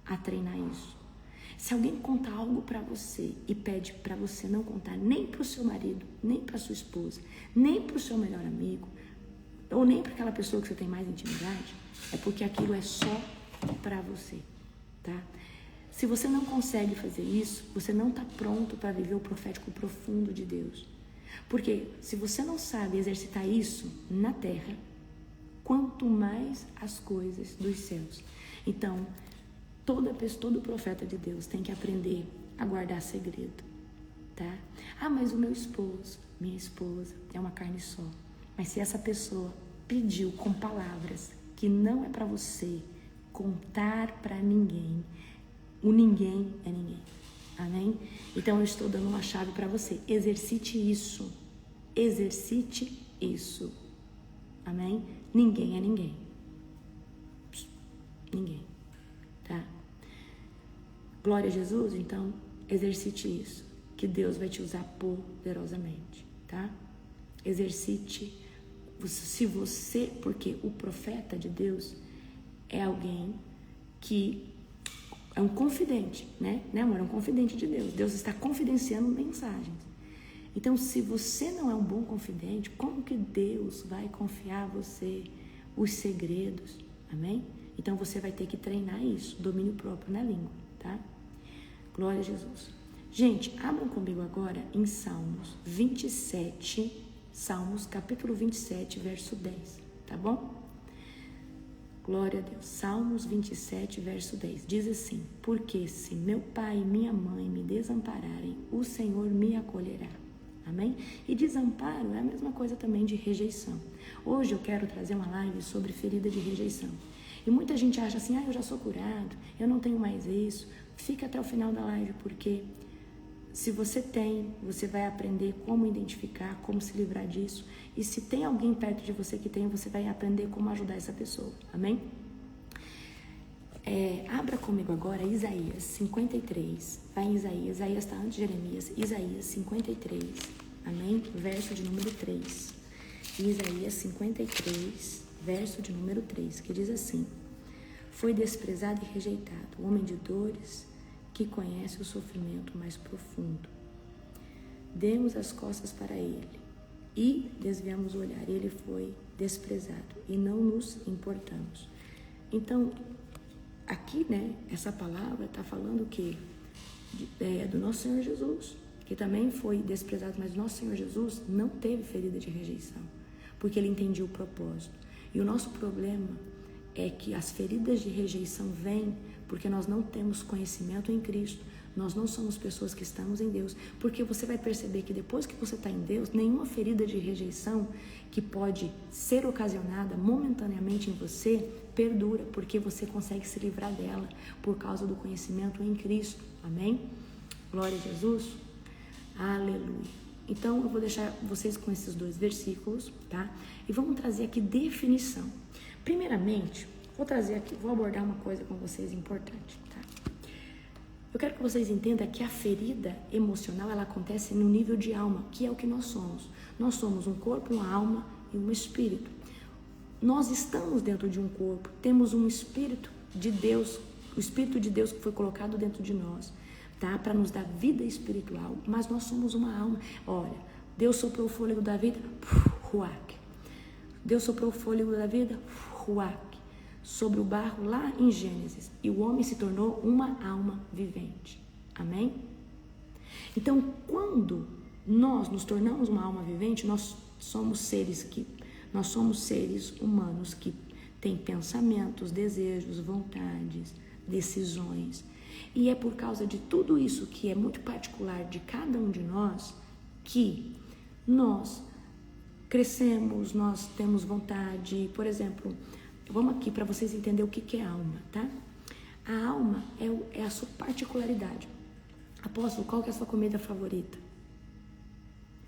a treinar isso. Se alguém conta algo para você e pede para você não contar nem para o seu marido, nem para sua esposa, nem para o seu melhor amigo, ou nem para aquela pessoa que você tem mais intimidade, é porque aquilo é só para você, tá? Se você não consegue fazer isso, você não está pronto para viver o profético profundo de Deus. Porque se você não sabe exercitar isso na terra, quanto mais as coisas dos céus. Então, todo profeta de Deus tem que aprender a guardar segredo, tá? Ah, mas o meu esposo, minha esposa, é uma carne só. Mas se essa pessoa pediu com palavras que não é para você contar para ninguém, o ninguém é ninguém. Amém? Então eu estou dando uma chave para você. Exercite isso. Exercite isso. Amém? Ninguém é ninguém. Ninguém. Tá? Glória a Jesus, então exercite isso. Que Deus vai te usar poderosamente. Tá? Exercite. Se você, porque o profeta de Deus é alguém que é um confidente, né, amor? É um confidente de Deus. Deus está confidenciando mensagens. Então, se você não é um bom confidente, como que Deus vai confiar a você os segredos? Amém? Então, você vai ter que treinar isso, domínio próprio na língua, tá? Glória a Jesus. Gente, abram comigo agora em Salmos 27, Salmos capítulo 27, verso 10, tá bom? Glória a Deus. Salmos 27, verso 10. Diz assim: porque se meu pai e minha mãe me desampararem, o Senhor me acolherá. Amém? E desamparo é a mesma coisa também de rejeição. Hoje eu quero trazer uma live sobre ferida de rejeição. E muita gente acha assim, eu já sou curado, eu não tenho mais isso. Fica até o final da live, porque se você tem, você vai aprender como identificar, como se livrar disso. E se tem alguém perto de você que tem, você vai aprender como ajudar essa pessoa. Amém? Abra comigo agora Isaías 53. Vai em Isaías. Isaías está antes de Jeremias. Isaías 53. Amém? Verso de número 3. Isaías 53, verso de número 3, que diz assim: foi desprezado e rejeitado, o homem de dores, que conhece o sofrimento mais profundo. Demos as costas para ele e desviamos o olhar. Ele foi desprezado e não nos importamos. Então, aqui, né, essa palavra está falando que do nosso Senhor Jesus, que também foi desprezado, mas nosso Senhor Jesus não teve ferida de rejeição, porque ele entendia o propósito. E o nosso problema é que as feridas de rejeição vêm porque nós não temos conhecimento em Cristo, nós não somos pessoas que estamos em Deus, porque você vai perceber que depois que você está em Deus, nenhuma ferida de rejeição que pode ser ocasionada momentaneamente em você, perdura, porque você consegue se livrar dela por causa do conhecimento em Cristo, amém? Glória a Jesus, aleluia. Então eu vou deixar vocês com esses dois versículos, tá? E vamos trazer aqui definição. Primeiramente, vou abordar uma coisa com vocês importante, tá? Eu quero que vocês entendam que a ferida emocional, ela acontece no nível de alma, que é o que nós somos. Nós somos um corpo, uma alma e um espírito. Nós estamos dentro de um corpo, temos um espírito de Deus, o espírito de Deus que foi colocado dentro de nós, tá? Para nos dar vida espiritual, mas nós somos uma alma. Olha, Deus soprou o fôlego da vida, ruach. Deus soprou o fôlego da vida, ruach, sobre o barro lá em Gênesis, e o homem se tornou uma alma vivente. Amém? Então, quando nós nos tornamos uma alma vivente, nós somos seres humanos que têm pensamentos, desejos, vontades, decisões. E é por causa de tudo isso que é muito particular de cada um de nós que nós crescemos, nós temos vontade. Por exemplo, vamos aqui para vocês entenderem o que é alma, tá? A alma é a sua particularidade. Apóstolo, qual que é a sua comida favorita?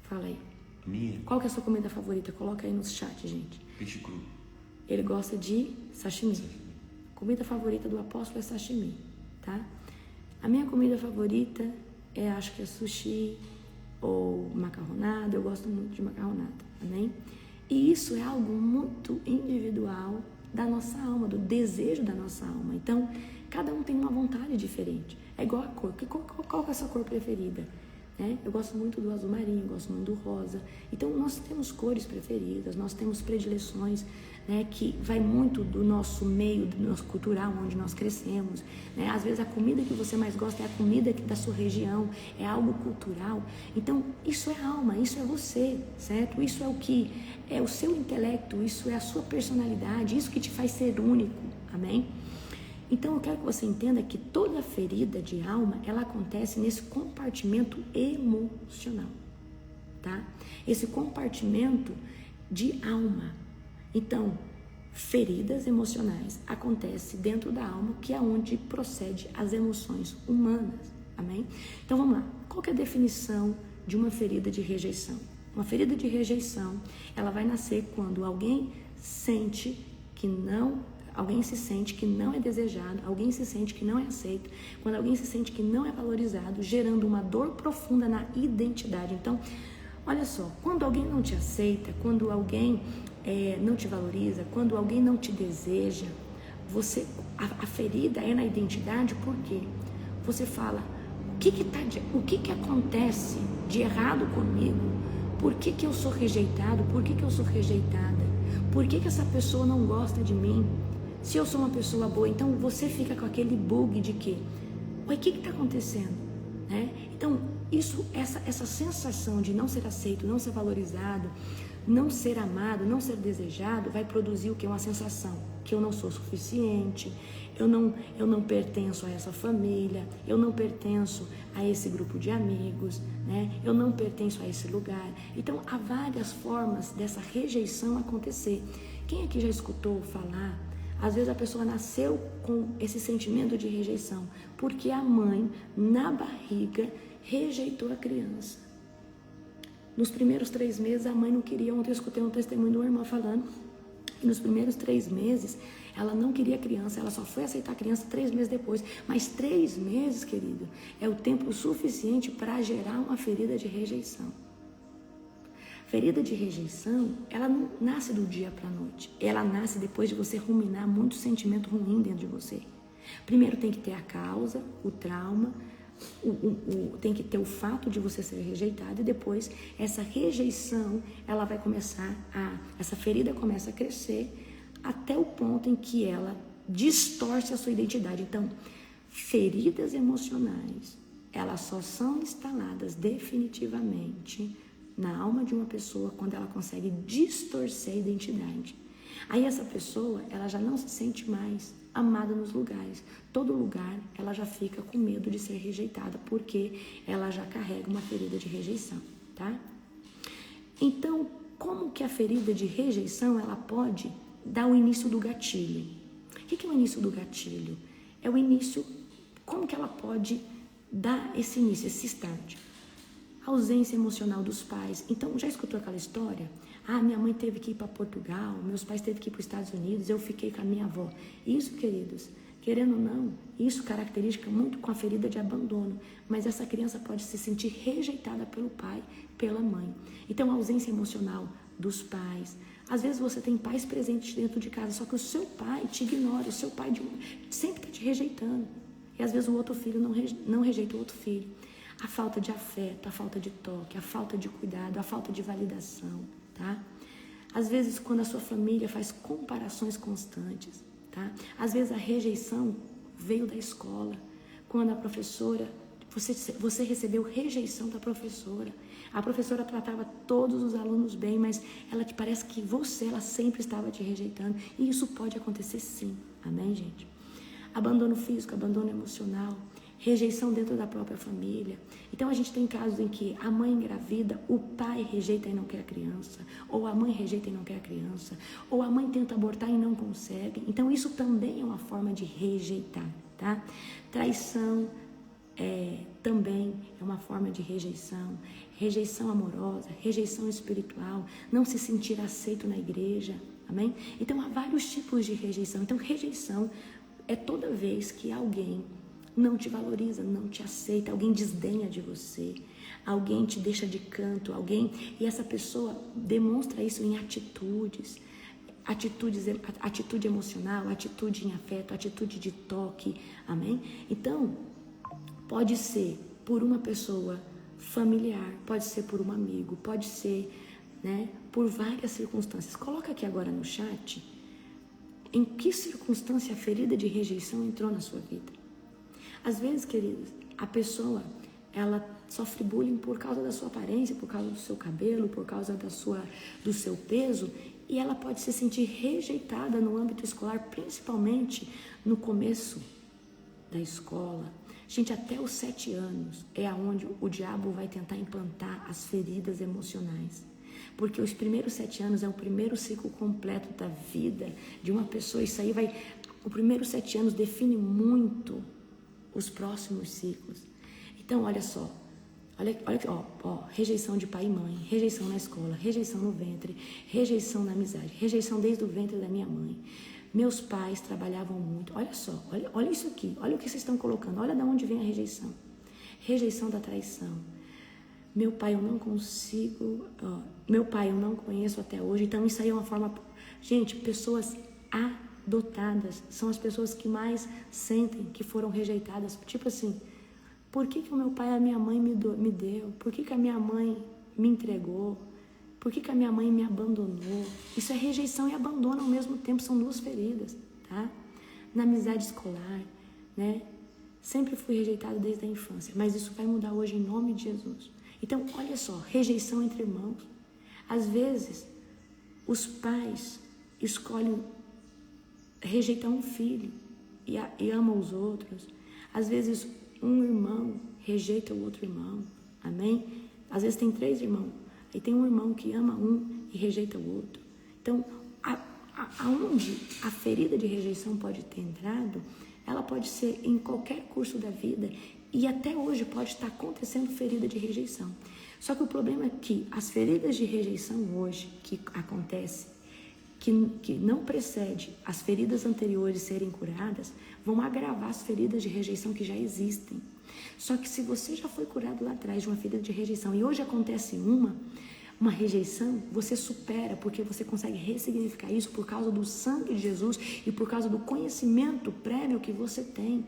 Fala aí. Minha? Qual que é a sua comida favorita? Coloca aí no chat, gente. Peixe cru. Ele gosta de sashimi. Comida favorita do apóstolo é sashimi, tá? A minha comida favorita acho que é sushi ou macarronada. Eu gosto muito de macarronada, amém? E isso é algo muito individual da nossa alma, do desejo da nossa alma. Então, cada um tem uma vontade diferente. É igual a cor. Qual é a sua cor preferida? Eu gosto muito do azul marinho, gosto muito do rosa. Então, nós temos cores preferidas, nós temos predileções, que vai muito do nosso meio, do nosso cultural, onde nós crescemos. Às vezes, a comida que você mais gosta é a comida da sua região, é algo cultural. Então, isso é alma, isso é você, certo? Isso é o que é o seu intelecto, isso é a sua personalidade, isso que te faz ser único, amém? Então, eu quero que você entenda que toda ferida de alma, ela acontece nesse compartimento emocional, tá? Esse compartimento de alma. Então, feridas emocionais acontecem dentro da alma, que é onde procede as emoções humanas, amém? Então, vamos lá. Qual que é a definição de uma ferida de rejeição? Uma ferida de rejeição, ela vai nascer quando alguém se sente que não é desejado, alguém se sente que não é aceito, quando alguém se sente que não é valorizado, gerando uma dor profunda na identidade. Então, olha só, quando alguém não te aceita, quando alguém não te valoriza, quando alguém não te deseja, a ferida é na identidade, porque você fala, o que acontece de errado comigo? Por que eu sou rejeitado? Por que eu sou rejeitada? Por que essa pessoa não gosta de mim? Se eu sou uma pessoa boa, então você fica com aquele bug de que, o que está acontecendo? Então, essa sensação de não ser aceito, não ser valorizado, não ser amado, não ser desejado, vai produzir o que? Uma sensação que eu não sou suficiente, eu não pertenço a essa família, eu não pertenço a esse grupo de amigos, eu não pertenço a esse lugar. Então, há várias formas dessa rejeição acontecer. Quem aqui já escutou falar? Às vezes a pessoa nasceu com esse sentimento de rejeição, porque a mãe, na barriga, rejeitou a criança. Nos primeiros 3 meses, a mãe não queria. Ontem eu escutei um testemunho de uma irmã falando que nos primeiros 3 meses, ela não queria a criança, ela só foi aceitar a criança 3 meses depois. Mas 3 meses, querido, é o tempo suficiente para gerar uma ferida de rejeição. Ferida de rejeição, ela não nasce do dia para a noite. Ela nasce depois de você ruminar muito sentimento ruim dentro de você. Primeiro tem que ter a causa, o trauma, tem que ter o fato de você ser rejeitado, e depois essa rejeição, ela vai essa ferida começa a crescer até o ponto em que ela distorce a sua identidade. Então, feridas emocionais, elas só são instaladas definitivamente na alma de uma pessoa quando ela consegue distorcer a identidade. Aí essa pessoa, ela já não se sente mais amada nos lugares. Todo lugar, ela já fica com medo de ser rejeitada, porque ela já carrega uma ferida de rejeição, tá? Então, como que a ferida de rejeição, ela pode dar o início do gatilho? O que é o início do gatilho? É o início, como que ela pode dar esse início, esse start? A ausência emocional dos pais. Então, já escutou aquela história? Minha mãe teve que ir para Portugal, meus pais teve que ir para os Estados Unidos, eu fiquei com a minha avó. Isso, queridos, querendo ou não, isso caracteriza muito com a ferida de abandono. Mas essa criança pode se sentir rejeitada pelo pai, pela mãe. Então, a ausência emocional dos pais. Às vezes você tem pais presentes dentro de casa, só que o seu pai te ignora, o seu pai sempre está te rejeitando. E às vezes o outro filho não rejeita o outro filho. A falta de afeto, a falta de toque, a falta de cuidado, a falta de validação, tá? Às vezes, quando a sua família faz comparações constantes, tá? Às vezes, a rejeição veio da escola. Quando a professora, você recebeu rejeição da professora. A professora tratava todos os alunos bem, mas ela te parece que ela sempre estava te rejeitando. E isso pode acontecer sim, amém, gente? Abandono físico, abandono emocional, rejeição dentro da própria família. Então a gente tem casos em que a mãe engravida, o pai rejeita e não quer a criança, ou a mãe rejeita e não quer a criança, ou a mãe tenta abortar e não consegue. Então isso também é uma forma de rejeitar, tá? Traição também é uma forma de rejeição. Rejeição amorosa, rejeição espiritual, não se sentir aceito na igreja, amém? Então há vários tipos de rejeição. Então rejeição é toda vez que alguém não te valoriza, não te aceita, alguém desdenha de você, alguém te deixa de canto, e essa pessoa demonstra isso em atitudes. atitude emocional, atitude em afeto, atitude de toque, amém? Então, pode ser por uma pessoa familiar, pode ser por um amigo, pode ser, né, por várias circunstâncias. Coloca aqui agora no chat, em que circunstância a ferida de rejeição entrou na sua vida. Às vezes, queridos, a pessoa, ela sofre bullying por causa da sua aparência, por causa do seu cabelo, por causa do seu peso, e ela pode se sentir rejeitada no âmbito escolar, principalmente no começo da escola. Gente, até os 7 anos é aonde o diabo vai tentar implantar as feridas emocionais. Porque os primeiros 7 anos é o primeiro ciclo completo da vida de uma pessoa. Isso aí vai... Os primeiros 7 anos define muito os próximos ciclos. Então, olha só. Olha aqui, ó, rejeição de pai e mãe, rejeição na escola, rejeição no ventre, rejeição na amizade, rejeição desde o ventre da minha mãe. Meus pais trabalhavam muito. Olha só, olha isso aqui, olha o que vocês estão colocando, olha de onde vem a rejeição. Rejeição da traição. Meu pai eu não consigo, meu pai eu não conheço até hoje, então isso aí é uma forma... Gente, pessoas adotadas são as pessoas que mais sentem que foram rejeitadas, tipo assim... Por que o meu pai e a minha mãe me deu? Por que a minha mãe me entregou? Por que a minha mãe me abandonou? Isso é rejeição e abandono ao mesmo tempo, são 2 feridas, tá? Na amizade escolar, né? Sempre fui rejeitado desde a infância, mas isso vai mudar hoje em nome de Jesus. Então, olha só, rejeição entre irmãos. Às vezes, os pais escolhem rejeitar um filho e amam os outros. Às vezes, um irmão rejeita o outro irmão, amém? Às vezes tem 3 irmãos, aí tem um irmão que ama um e rejeita o outro. Então, aonde a ferida de rejeição pode ter entrado, ela pode ser em qualquer curso da vida e até hoje pode estar acontecendo ferida de rejeição. Só que o problema é que as feridas de rejeição hoje que acontecem, que não precede as feridas anteriores serem curadas, vão agravar as feridas de rejeição que já existem. Só que se você já foi curado lá atrás de uma ferida de rejeição e hoje acontece uma rejeição, você supera, porque você consegue ressignificar isso por causa do sangue de Jesus e por causa do conhecimento prévio que você tem.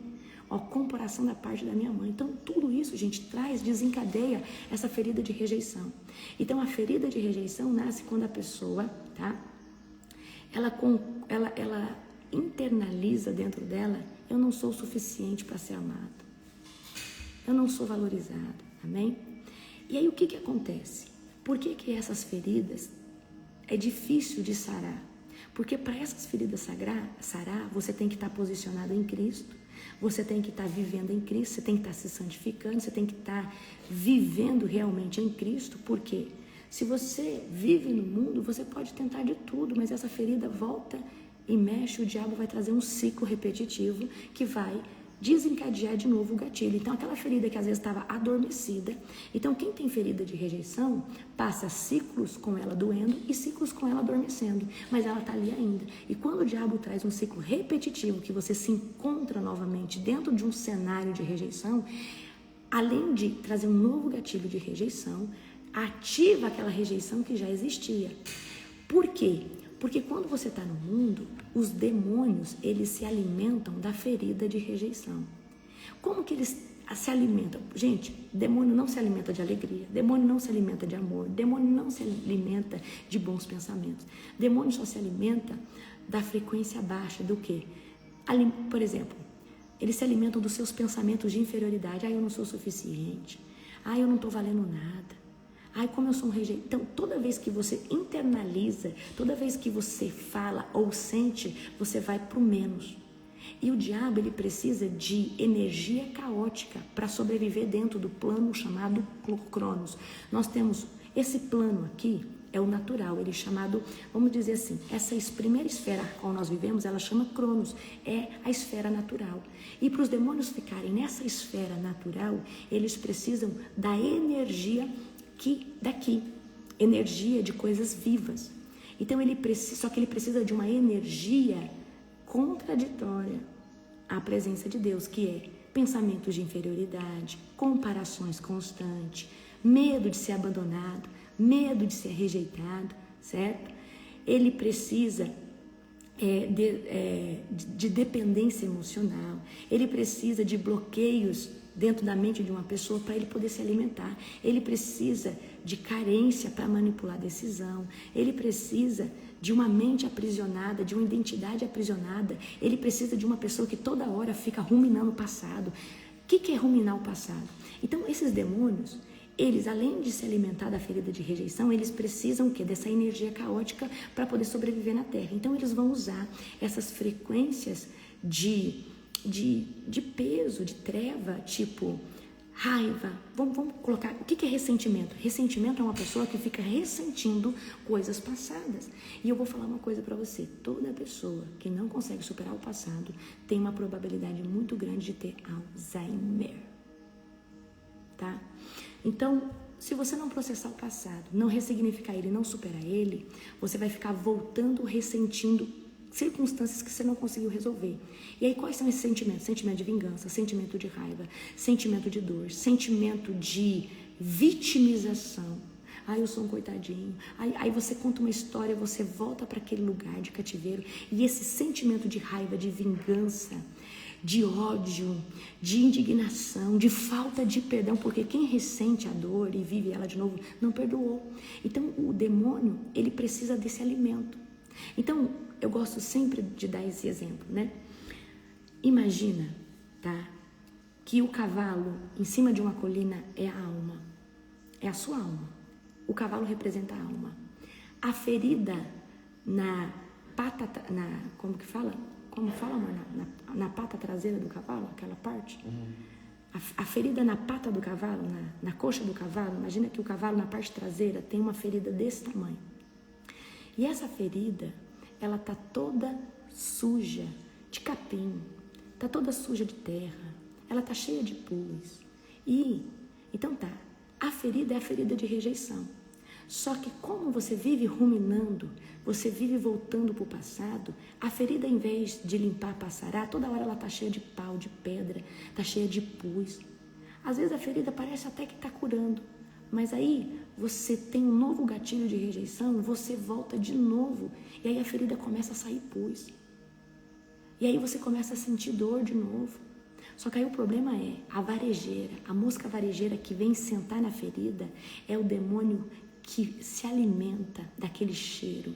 Comparação da parte da minha mãe. Então, tudo isso, gente, desencadeia essa ferida de rejeição. Então, a ferida de rejeição nasce quando a pessoa, tá? Ela internaliza dentro dela: eu não sou o suficiente para ser amado, eu não sou valorizado, amém? E aí o que acontece? Por que essas feridas é difícil de sarar? Porque para essas feridas sarar, você tem que estar posicionado em Cristo, você tem que estar vivendo em Cristo, você tem que estar se santificando, você tem que estar vivendo realmente em Cristo. Por quê? Se você vive no mundo, você pode tentar de tudo, mas essa ferida volta e mexe, o diabo vai trazer um ciclo repetitivo que vai desencadear de novo o gatilho. Então, aquela ferida que às vezes estava adormecida. Então, quem tem ferida de rejeição, passa ciclos com ela doendo e ciclos com ela adormecendo, mas ela está ali ainda. E quando o diabo traz um ciclo repetitivo, que você se encontra novamente dentro de um cenário de rejeição, além de trazer um novo gatilho de rejeição, ativa aquela rejeição que já existia. Por quê? Porque quando você está no mundo, os demônios, eles se alimentam da ferida de rejeição. Como que eles se alimentam? Gente, demônio não se alimenta de alegria, demônio não se alimenta de amor, demônio não se alimenta de bons pensamentos. Demônio só se alimenta da frequência baixa do quê? Por exemplo, eles se alimentam dos seus pensamentos de inferioridade. Eu não sou suficiente. Eu não estou valendo nada. Como eu sou um rejeitado. Então, toda vez que você internaliza, toda vez que você fala ou sente, você vai para o menos. E o diabo, ele precisa de energia caótica para sobreviver dentro do plano chamado Cronos. Nós temos esse plano aqui, é o natural, ele é chamado, vamos dizer assim, essa primeira esfera a qual nós vivemos, ela chama Cronos, é a esfera natural. E para os demônios ficarem nessa esfera natural, eles precisam da energia daqui, energia de coisas vivas. Então só que ele precisa de uma energia contraditória à presença de Deus, que é pensamentos de inferioridade, comparações constantes, medo de ser abandonado, medo de ser rejeitado, certo? Ele precisa de dependência emocional, ele precisa de bloqueios dentro da mente de uma pessoa para ele poder se alimentar, ele precisa de carência para manipular a decisão, ele precisa de uma mente aprisionada, de uma identidade aprisionada, ele precisa de uma pessoa que toda hora fica ruminando o passado. O que é ruminar o passado? Então, esses demônios, eles, além de se alimentar da ferida de rejeição, eles precisam o quê? Dessa energia caótica para poder sobreviver na Terra. Então, eles vão usar essas frequências de peso, de treva, tipo raiva. Vamos colocar, o que é ressentimento? Ressentimento é uma pessoa que fica ressentindo coisas passadas. E eu vou falar uma coisa para você, toda pessoa que não consegue superar o passado tem uma probabilidade muito grande de ter Alzheimer, tá? Então, se você não processar o passado, não ressignificar ele, não superar ele, você vai ficar voltando, ressentindo circunstâncias que você não conseguiu resolver. E aí, quais são esses sentimentos? Sentimento de vingança, sentimento de raiva, sentimento de dor, sentimento de vitimização. Eu sou um coitadinho. Aí você conta uma história, você volta para aquele lugar de cativeiro, e esse sentimento de raiva, de vingança, de ódio, de indignação, de falta de perdão, porque quem ressente a dor e vive ela de novo, não perdoou. Então, o demônio, ele precisa desse alimento. Então, eu gosto sempre de dar esse exemplo, né? Imagina, tá? Que o cavalo, em cima de uma colina, é a alma. É a sua alma. O cavalo representa a alma. A ferida na pata, como que fala? Como fala, amor? Na pata traseira do cavalo, aquela parte? A ferida na pata do cavalo, na coxa do cavalo, imagina que o cavalo na parte traseira tem uma ferida desse tamanho. E essa ferida, ela tá toda suja de capim, tá toda suja de terra, ela tá cheia de pus. Então a ferida é a ferida de rejeição. Só que como você vive ruminando, você vive voltando para o passado, a ferida, em vez de limpar, passará, toda hora ela tá cheia de pau, de pedra, tá cheia de pus. Às vezes a ferida parece até que tá curando, mas aí você tem um novo gatilho de rejeição, você volta de novo, e aí a ferida começa a sair pus. E aí você começa a sentir dor de novo. Só que aí o problema é a varejeira, a mosca varejeira que vem sentar na ferida, é o demônio que se alimenta daquele cheiro.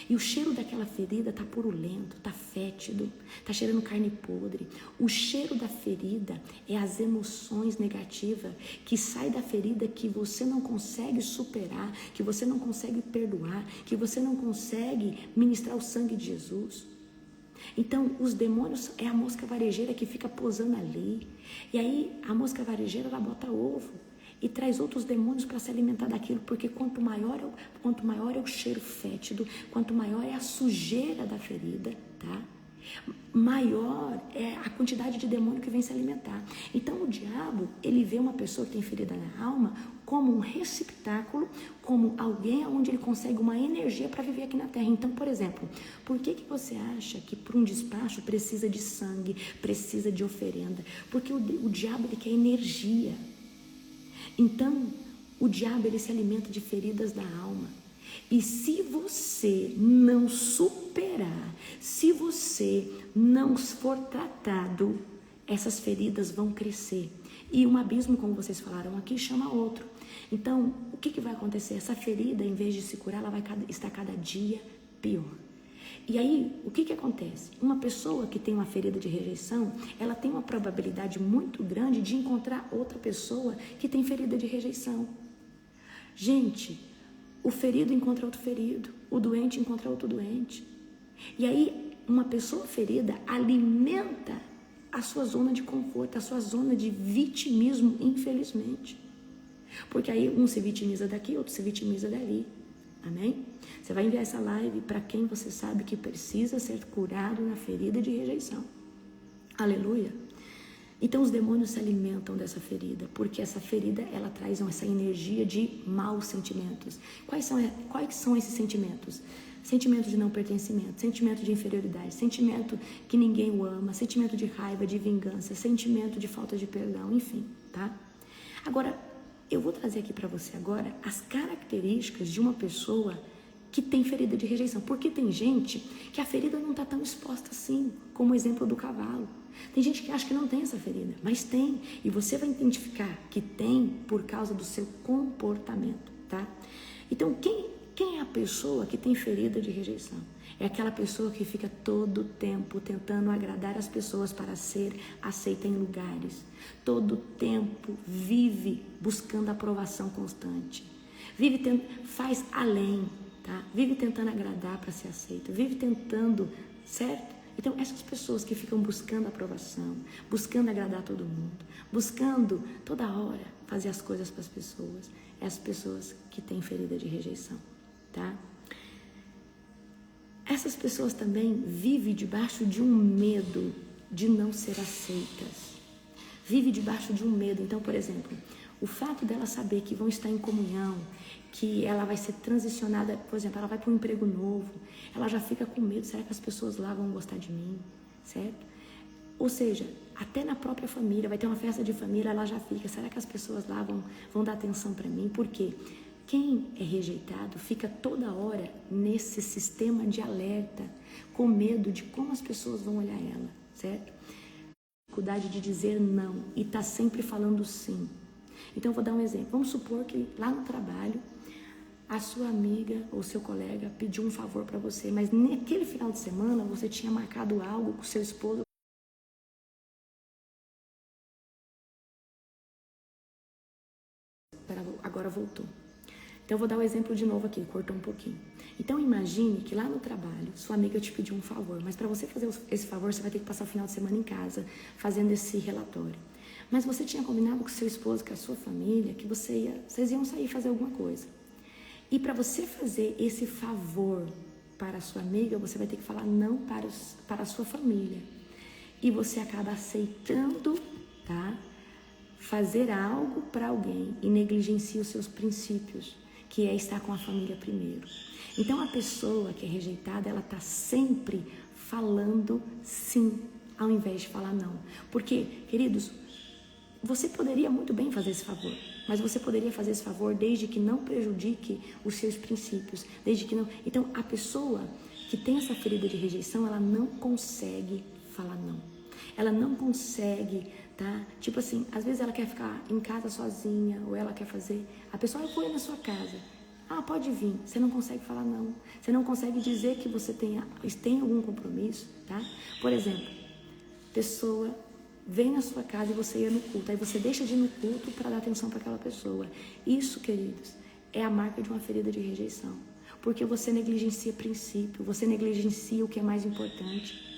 E o cheiro daquela ferida tá purulento, tá fétido, tá cheirando carne podre. O cheiro da ferida é as emoções negativas que saem da ferida, que você não consegue superar, que você não consegue perdoar, que você não consegue ministrar o sangue de Jesus. Então, os demônios é a mosca varejeira que fica posando ali. E aí, a mosca varejeira, ela bota ovo e traz outros demônios para se alimentar daquilo, porque quanto maior é o cheiro fétido, quanto maior é a sujeira da ferida, tá? Maior é a quantidade de demônio que vem se alimentar. Então o diabo, ele vê uma pessoa que tem ferida na alma como um receptáculo, como alguém onde ele consegue uma energia para viver aqui na Terra. Então, por exemplo, por que você acha que para um despacho precisa de sangue, precisa de oferenda? Porque o diabo, ele quer energia. Então, o diabo, ele se alimenta de feridas da alma. E se você não superar, se você não for tratado, essas feridas vão crescer. E um abismo, como vocês falaram aqui, chama outro. Então, o que vai acontecer? Essa ferida, em vez de se curar, ela vai estar cada dia pior. E aí, o que acontece? Uma pessoa que tem uma ferida de rejeição, ela tem uma probabilidade muito grande de encontrar outra pessoa que tem ferida de rejeição. Gente, o ferido encontra outro ferido, o doente encontra outro doente. E aí, uma pessoa ferida alimenta a sua zona de conforto, a sua zona de vitimismo, infelizmente. Porque aí um se vitimiza daqui, outro se vitimiza dali. Amém? Você vai enviar essa live para quem você sabe que precisa ser curado na ferida de rejeição. Aleluia. Então os demônios se alimentam dessa ferida, porque essa ferida, ela traz essa energia de maus sentimentos. Quais são esses sentimentos? Sentimento de não pertencimento, sentimento de inferioridade, sentimento que ninguém o ama, sentimento de raiva, de vingança, sentimento de falta de perdão, enfim, tá? Agora, eu vou trazer aqui para você agora as características de uma pessoa que tem ferida de rejeição. Porque tem gente que a ferida não está tão exposta assim, como o exemplo do cavalo. Tem gente que acha que não tem essa ferida, mas tem. E você vai identificar que tem por causa do seu comportamento, tá? Então, quem é a pessoa que tem ferida de rejeição? É aquela pessoa que fica todo o tempo tentando agradar as pessoas para ser aceita em lugares. Todo o tempo vive buscando aprovação constante. Faz além, tá? Vive tentando agradar para ser aceita. Vive tentando, certo? Então, essas pessoas que ficam buscando aprovação, buscando agradar todo mundo, buscando toda hora fazer as coisas para as pessoas, é as pessoas que têm ferida de rejeição, tá? Essas pessoas também vivem debaixo de um medo de não ser aceitas. Vive debaixo de um medo. Então, por exemplo, o fato dela saber que vão estar em comunhão, que ela vai ser transicionada, por exemplo, ela vai para um emprego novo, ela já fica com medo, será que as pessoas lá vão gostar de mim, certo? Ou seja, até na própria família, vai ter uma festa de família, ela já fica, será que as pessoas lá vão dar atenção para mim? Por quê? Quem é rejeitado fica toda hora nesse sistema de alerta, com medo de como as pessoas vão olhar ela, certo? Dificuldade de dizer não e tá sempre falando sim. Então, eu vou dar um exemplo. Vamos supor que lá no trabalho, a sua amiga ou seu colega pediu um favor para você, mas naquele final de semana você tinha marcado algo com seu esposo. Agora voltou. Então, eu vou dar o exemplo de novo aqui, cortou um pouquinho. Então, imagine que lá no trabalho, sua amiga te pediu um favor, mas para você fazer esse favor, você vai ter que passar o final de semana em casa, fazendo esse relatório. Mas você tinha combinado com seu esposo, com a sua família, que vocês iam sair fazer alguma coisa. E para você fazer esse favor para a sua amiga, você vai ter que falar não para a sua família. E você acaba aceitando, tá? Fazer algo para alguém e negligencia os seus princípios, que é estar com a família primeiro. Então, a pessoa que é rejeitada, ela está sempre falando sim, ao invés de falar não. Porque, queridos, você poderia muito bem fazer esse favor, mas você poderia fazer esse favor desde que não prejudique os seus princípios, desde que não... Então, a pessoa que tem essa ferida de rejeição, ela não consegue falar não. Ela não consegue, tá? Tipo assim, às vezes ela quer ficar em casa sozinha, ou ela quer fazer... A pessoa foi na sua casa. Ah, pode vir. Você não consegue falar não. Você não consegue dizer que você tem algum compromisso, tá? Por exemplo, pessoa vem na sua casa e você ia no culto. Aí você deixa de ir no culto para dar atenção para aquela pessoa. Isso, queridos, é a marca de uma ferida de rejeição. Porque você negligencia princípio, você negligencia o que é mais importante.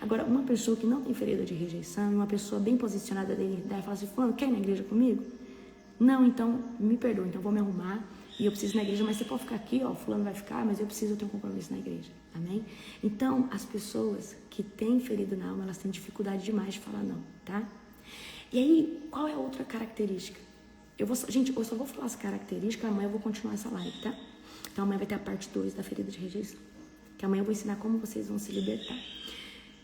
Agora, uma pessoa que não tem ferida de rejeição, uma pessoa bem posicionada da identidade, fala assim, fulano, quer ir na igreja comigo? Não, então, me perdoa, então vou me arrumar e eu preciso ir na igreja, mas você pode ficar aqui, ó, fulano vai ficar, mas eu preciso ter um compromisso na igreja, amém? Então, as pessoas que têm ferida na alma, elas têm dificuldade demais de falar não, tá? E aí, qual é a outra característica? Gente, eu só vou falar as características, amanhã eu vou continuar essa live, tá? Então, amanhã vai ter a parte 2 da ferida de rejeição, que amanhã eu vou ensinar como vocês vão se libertar.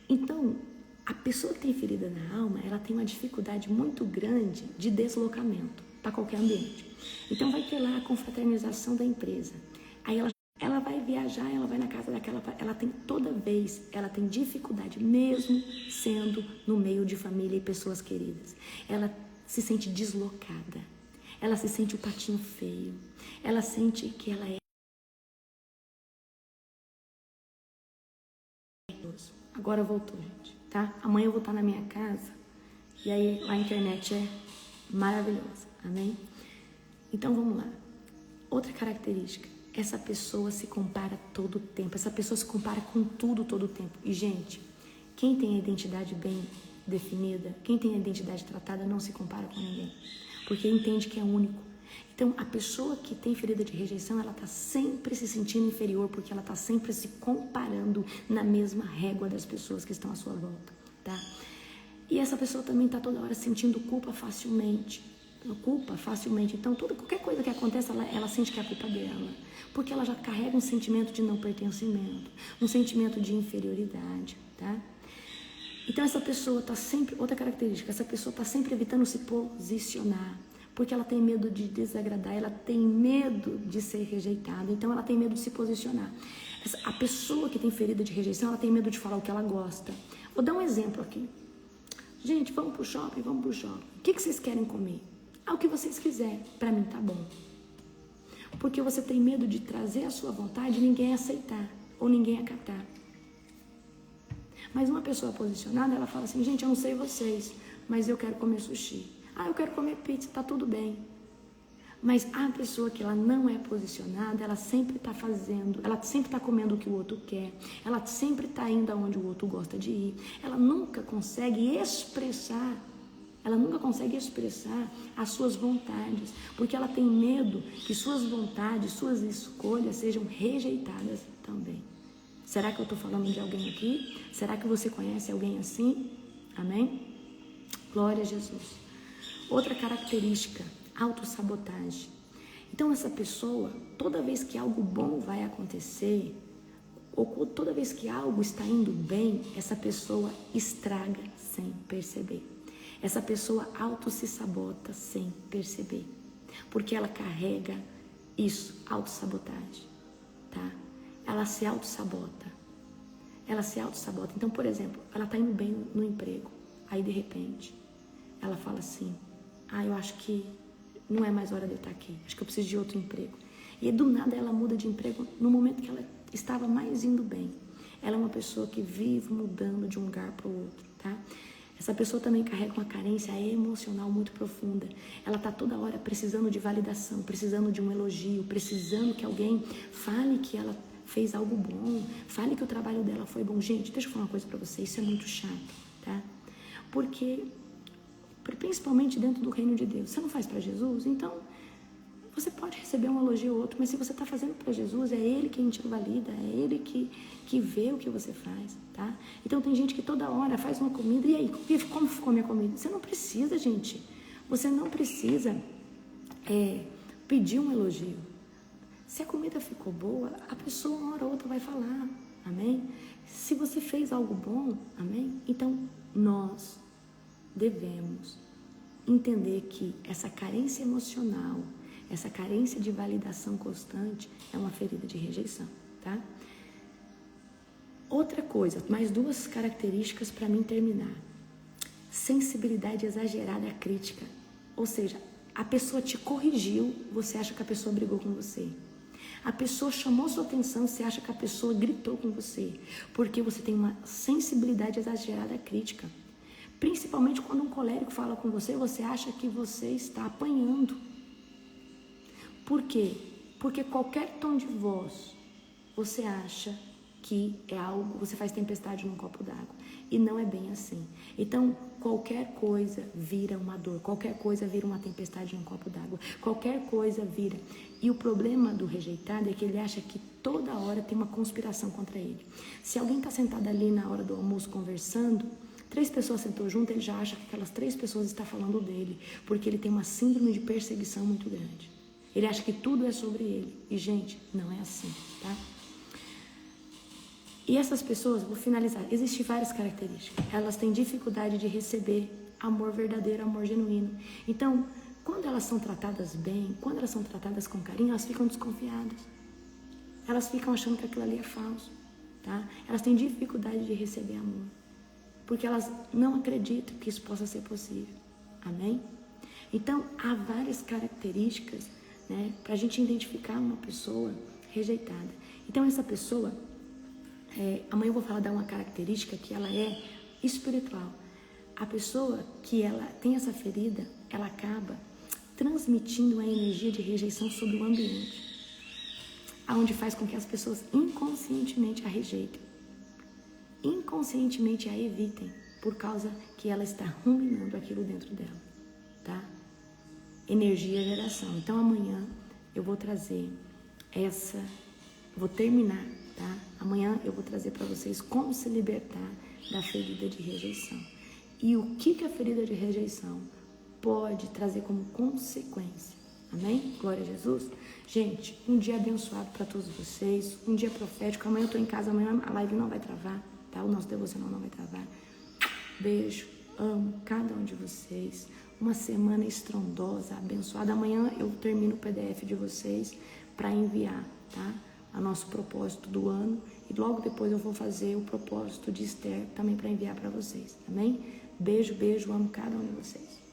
Então, a pessoa que tem ferida na alma, ela tem uma dificuldade muito grande de deslocamento para qualquer ambiente. Então, vai ter lá a confraternização da empresa. Aí ela vai viajar, ela vai na casa daquela... Ela tem dificuldade, mesmo sendo no meio de família e pessoas queridas. Ela se sente deslocada. Ela se sente o patinho feio. Ela sente que ela é... Agora voltou, gente, tá? Amanhã eu vou estar na minha casa e aí a internet é maravilhosa, amém? Então vamos lá. Outra característica, essa pessoa se compara todo o tempo, essa pessoa se compara com tudo todo o tempo. E, gente, quem tem a identidade bem definida, quem tem a identidade tratada não se compara com ninguém, porque entende que é único. Então, a pessoa que tem ferida de rejeição, ela está sempre se sentindo inferior, porque ela está sempre se comparando na mesma régua das pessoas que estão à sua volta, tá? E essa pessoa também está toda hora sentindo culpa facilmente. Então, qualquer coisa que acontece, ela sente que é a culpa dela, porque ela já carrega um sentimento de não pertencimento, um sentimento de inferioridade, tá? Então, essa pessoa está sempre... Outra característica, essa pessoa está sempre evitando se posicionar, Porque ela tem medo de desagradar, ela tem medo de ser rejeitada, então ela tem medo de se posicionar. A pessoa que tem ferida de rejeição, ela tem medo de falar o que ela gosta. Vou dar um exemplo aqui. Gente, vamos pro shopping, vamos pro shopping. O que vocês querem comer? O que vocês quiserem, pra mim tá bom. Porque você tem medo de trazer a sua vontade e ninguém aceitar, ou ninguém acatar. Mas uma pessoa posicionada, ela fala assim, gente, eu não sei vocês, mas eu quero comer sushi. Eu quero comer pizza, tá tudo bem. Mas a pessoa que ela não é posicionada, ela sempre tá fazendo, ela sempre tá comendo o que o outro quer, ela sempre tá indo aonde o outro gosta de ir, ela nunca consegue expressar as suas vontades, porque ela tem medo que suas vontades, suas escolhas sejam rejeitadas também. Será que eu estou falando de alguém aqui? Será que você conhece alguém assim? Amém? Glória a Jesus. Outra característica, autossabotagem. Então essa pessoa, toda vez que algo bom vai acontecer, ou toda vez que algo está indo bem, essa pessoa estraga sem perceber. Essa pessoa se sabota sem perceber, porque ela carrega isso, autossabotagem, tá? Ela se autossabota. Então, por exemplo, ela tá indo bem no emprego, aí de repente, ela fala assim, eu acho que não é mais hora de eu estar aqui, acho que eu preciso de outro emprego. E do nada ela muda de emprego no momento que ela estava mais indo bem. Ela é uma pessoa que vive mudando de um lugar para o outro, tá? Essa pessoa também carrega uma carência emocional muito profunda. Ela está toda hora precisando de validação, precisando de um elogio, precisando que alguém fale que ela fez algo bom, fale que o trabalho dela foi bom. Gente, deixa eu falar uma coisa para vocês, isso é muito chato, tá? Porque, principalmente dentro do reino de Deus, você não faz para Jesus, então você pode receber um elogio ou outro, mas se você está fazendo para Jesus, é Ele quem te valida, é Ele que vê o que você faz, tá? Então tem gente que toda hora faz uma comida, e aí, como ficou a minha comida? Você não precisa, gente, você não precisa pedir um elogio. Se a comida ficou boa, a pessoa uma hora ou outra vai falar, amém? Se você fez algo bom, amém? Então nós devemos entender que essa carência emocional, essa carência de validação constante é uma ferida de rejeição, tá? Outra coisa, mais duas características para mim terminar. Sensibilidade exagerada à crítica. Ou seja, a pessoa te corrigiu, você acha que a pessoa brigou com você. A pessoa chamou sua atenção, você acha que a pessoa gritou com você. Porque você tem uma sensibilidade exagerada à crítica. Principalmente quando um colérico fala com você, você acha que você está apanhando. Por quê? Porque qualquer tom de voz, você acha que é algo, você faz tempestade num copo d'água. E não é bem assim. Então, qualquer coisa vira uma dor, qualquer coisa vira uma tempestade num copo d'água, qualquer coisa vira. E o problema do rejeitado é que ele acha que toda hora tem uma conspiração contra ele. Se alguém está sentado ali na hora do almoço conversando, 3 pessoas sentou junto, ele já acha que aquelas 3 pessoas estão falando dele, porque ele tem uma síndrome de perseguição muito grande. Ele acha que tudo é sobre ele. E, gente, não é assim, tá? E essas pessoas, vou finalizar, existem várias características. Elas têm dificuldade de receber amor verdadeiro, amor genuíno. Então, quando elas são tratadas bem, quando elas são tratadas com carinho, elas ficam desconfiadas. Elas ficam achando que aquilo ali é falso, tá? Elas têm dificuldade de receber amor. Porque elas não acreditam que isso possa ser possível. Amém? Então, há várias características, né, para a gente identificar uma pessoa rejeitada. Então, essa pessoa, amanhã eu vou falar de uma característica que ela é espiritual. A pessoa que ela tem essa ferida, ela acaba transmitindo uma energia de rejeição sobre o ambiente, aonde faz com que as pessoas inconscientemente a rejeitem, inconscientemente a evitem, por causa que ela está ruminando aquilo dentro dela, tá? Energia e geração. Então amanhã eu vou trazer vou terminar, tá? Amanhã eu vou trazer para vocês como se libertar da ferida de rejeição. E o que a ferida de rejeição pode trazer como consequência. Amém? Glória a Jesus. Gente, um dia abençoado para todos vocês, um dia profético. Amanhã eu tô em casa, amanhã a live não vai travar, tá? O nosso devocional não vai travar. Beijo. amo cada um de vocês. Uma semana estrondosa, abençoada. Amanhã eu termino o PDF de vocês para enviar, tá? O nosso propósito do ano. E logo depois eu vou fazer o propósito de Esther também para enviar para vocês, amém? Beijo, beijo, amo cada um de vocês.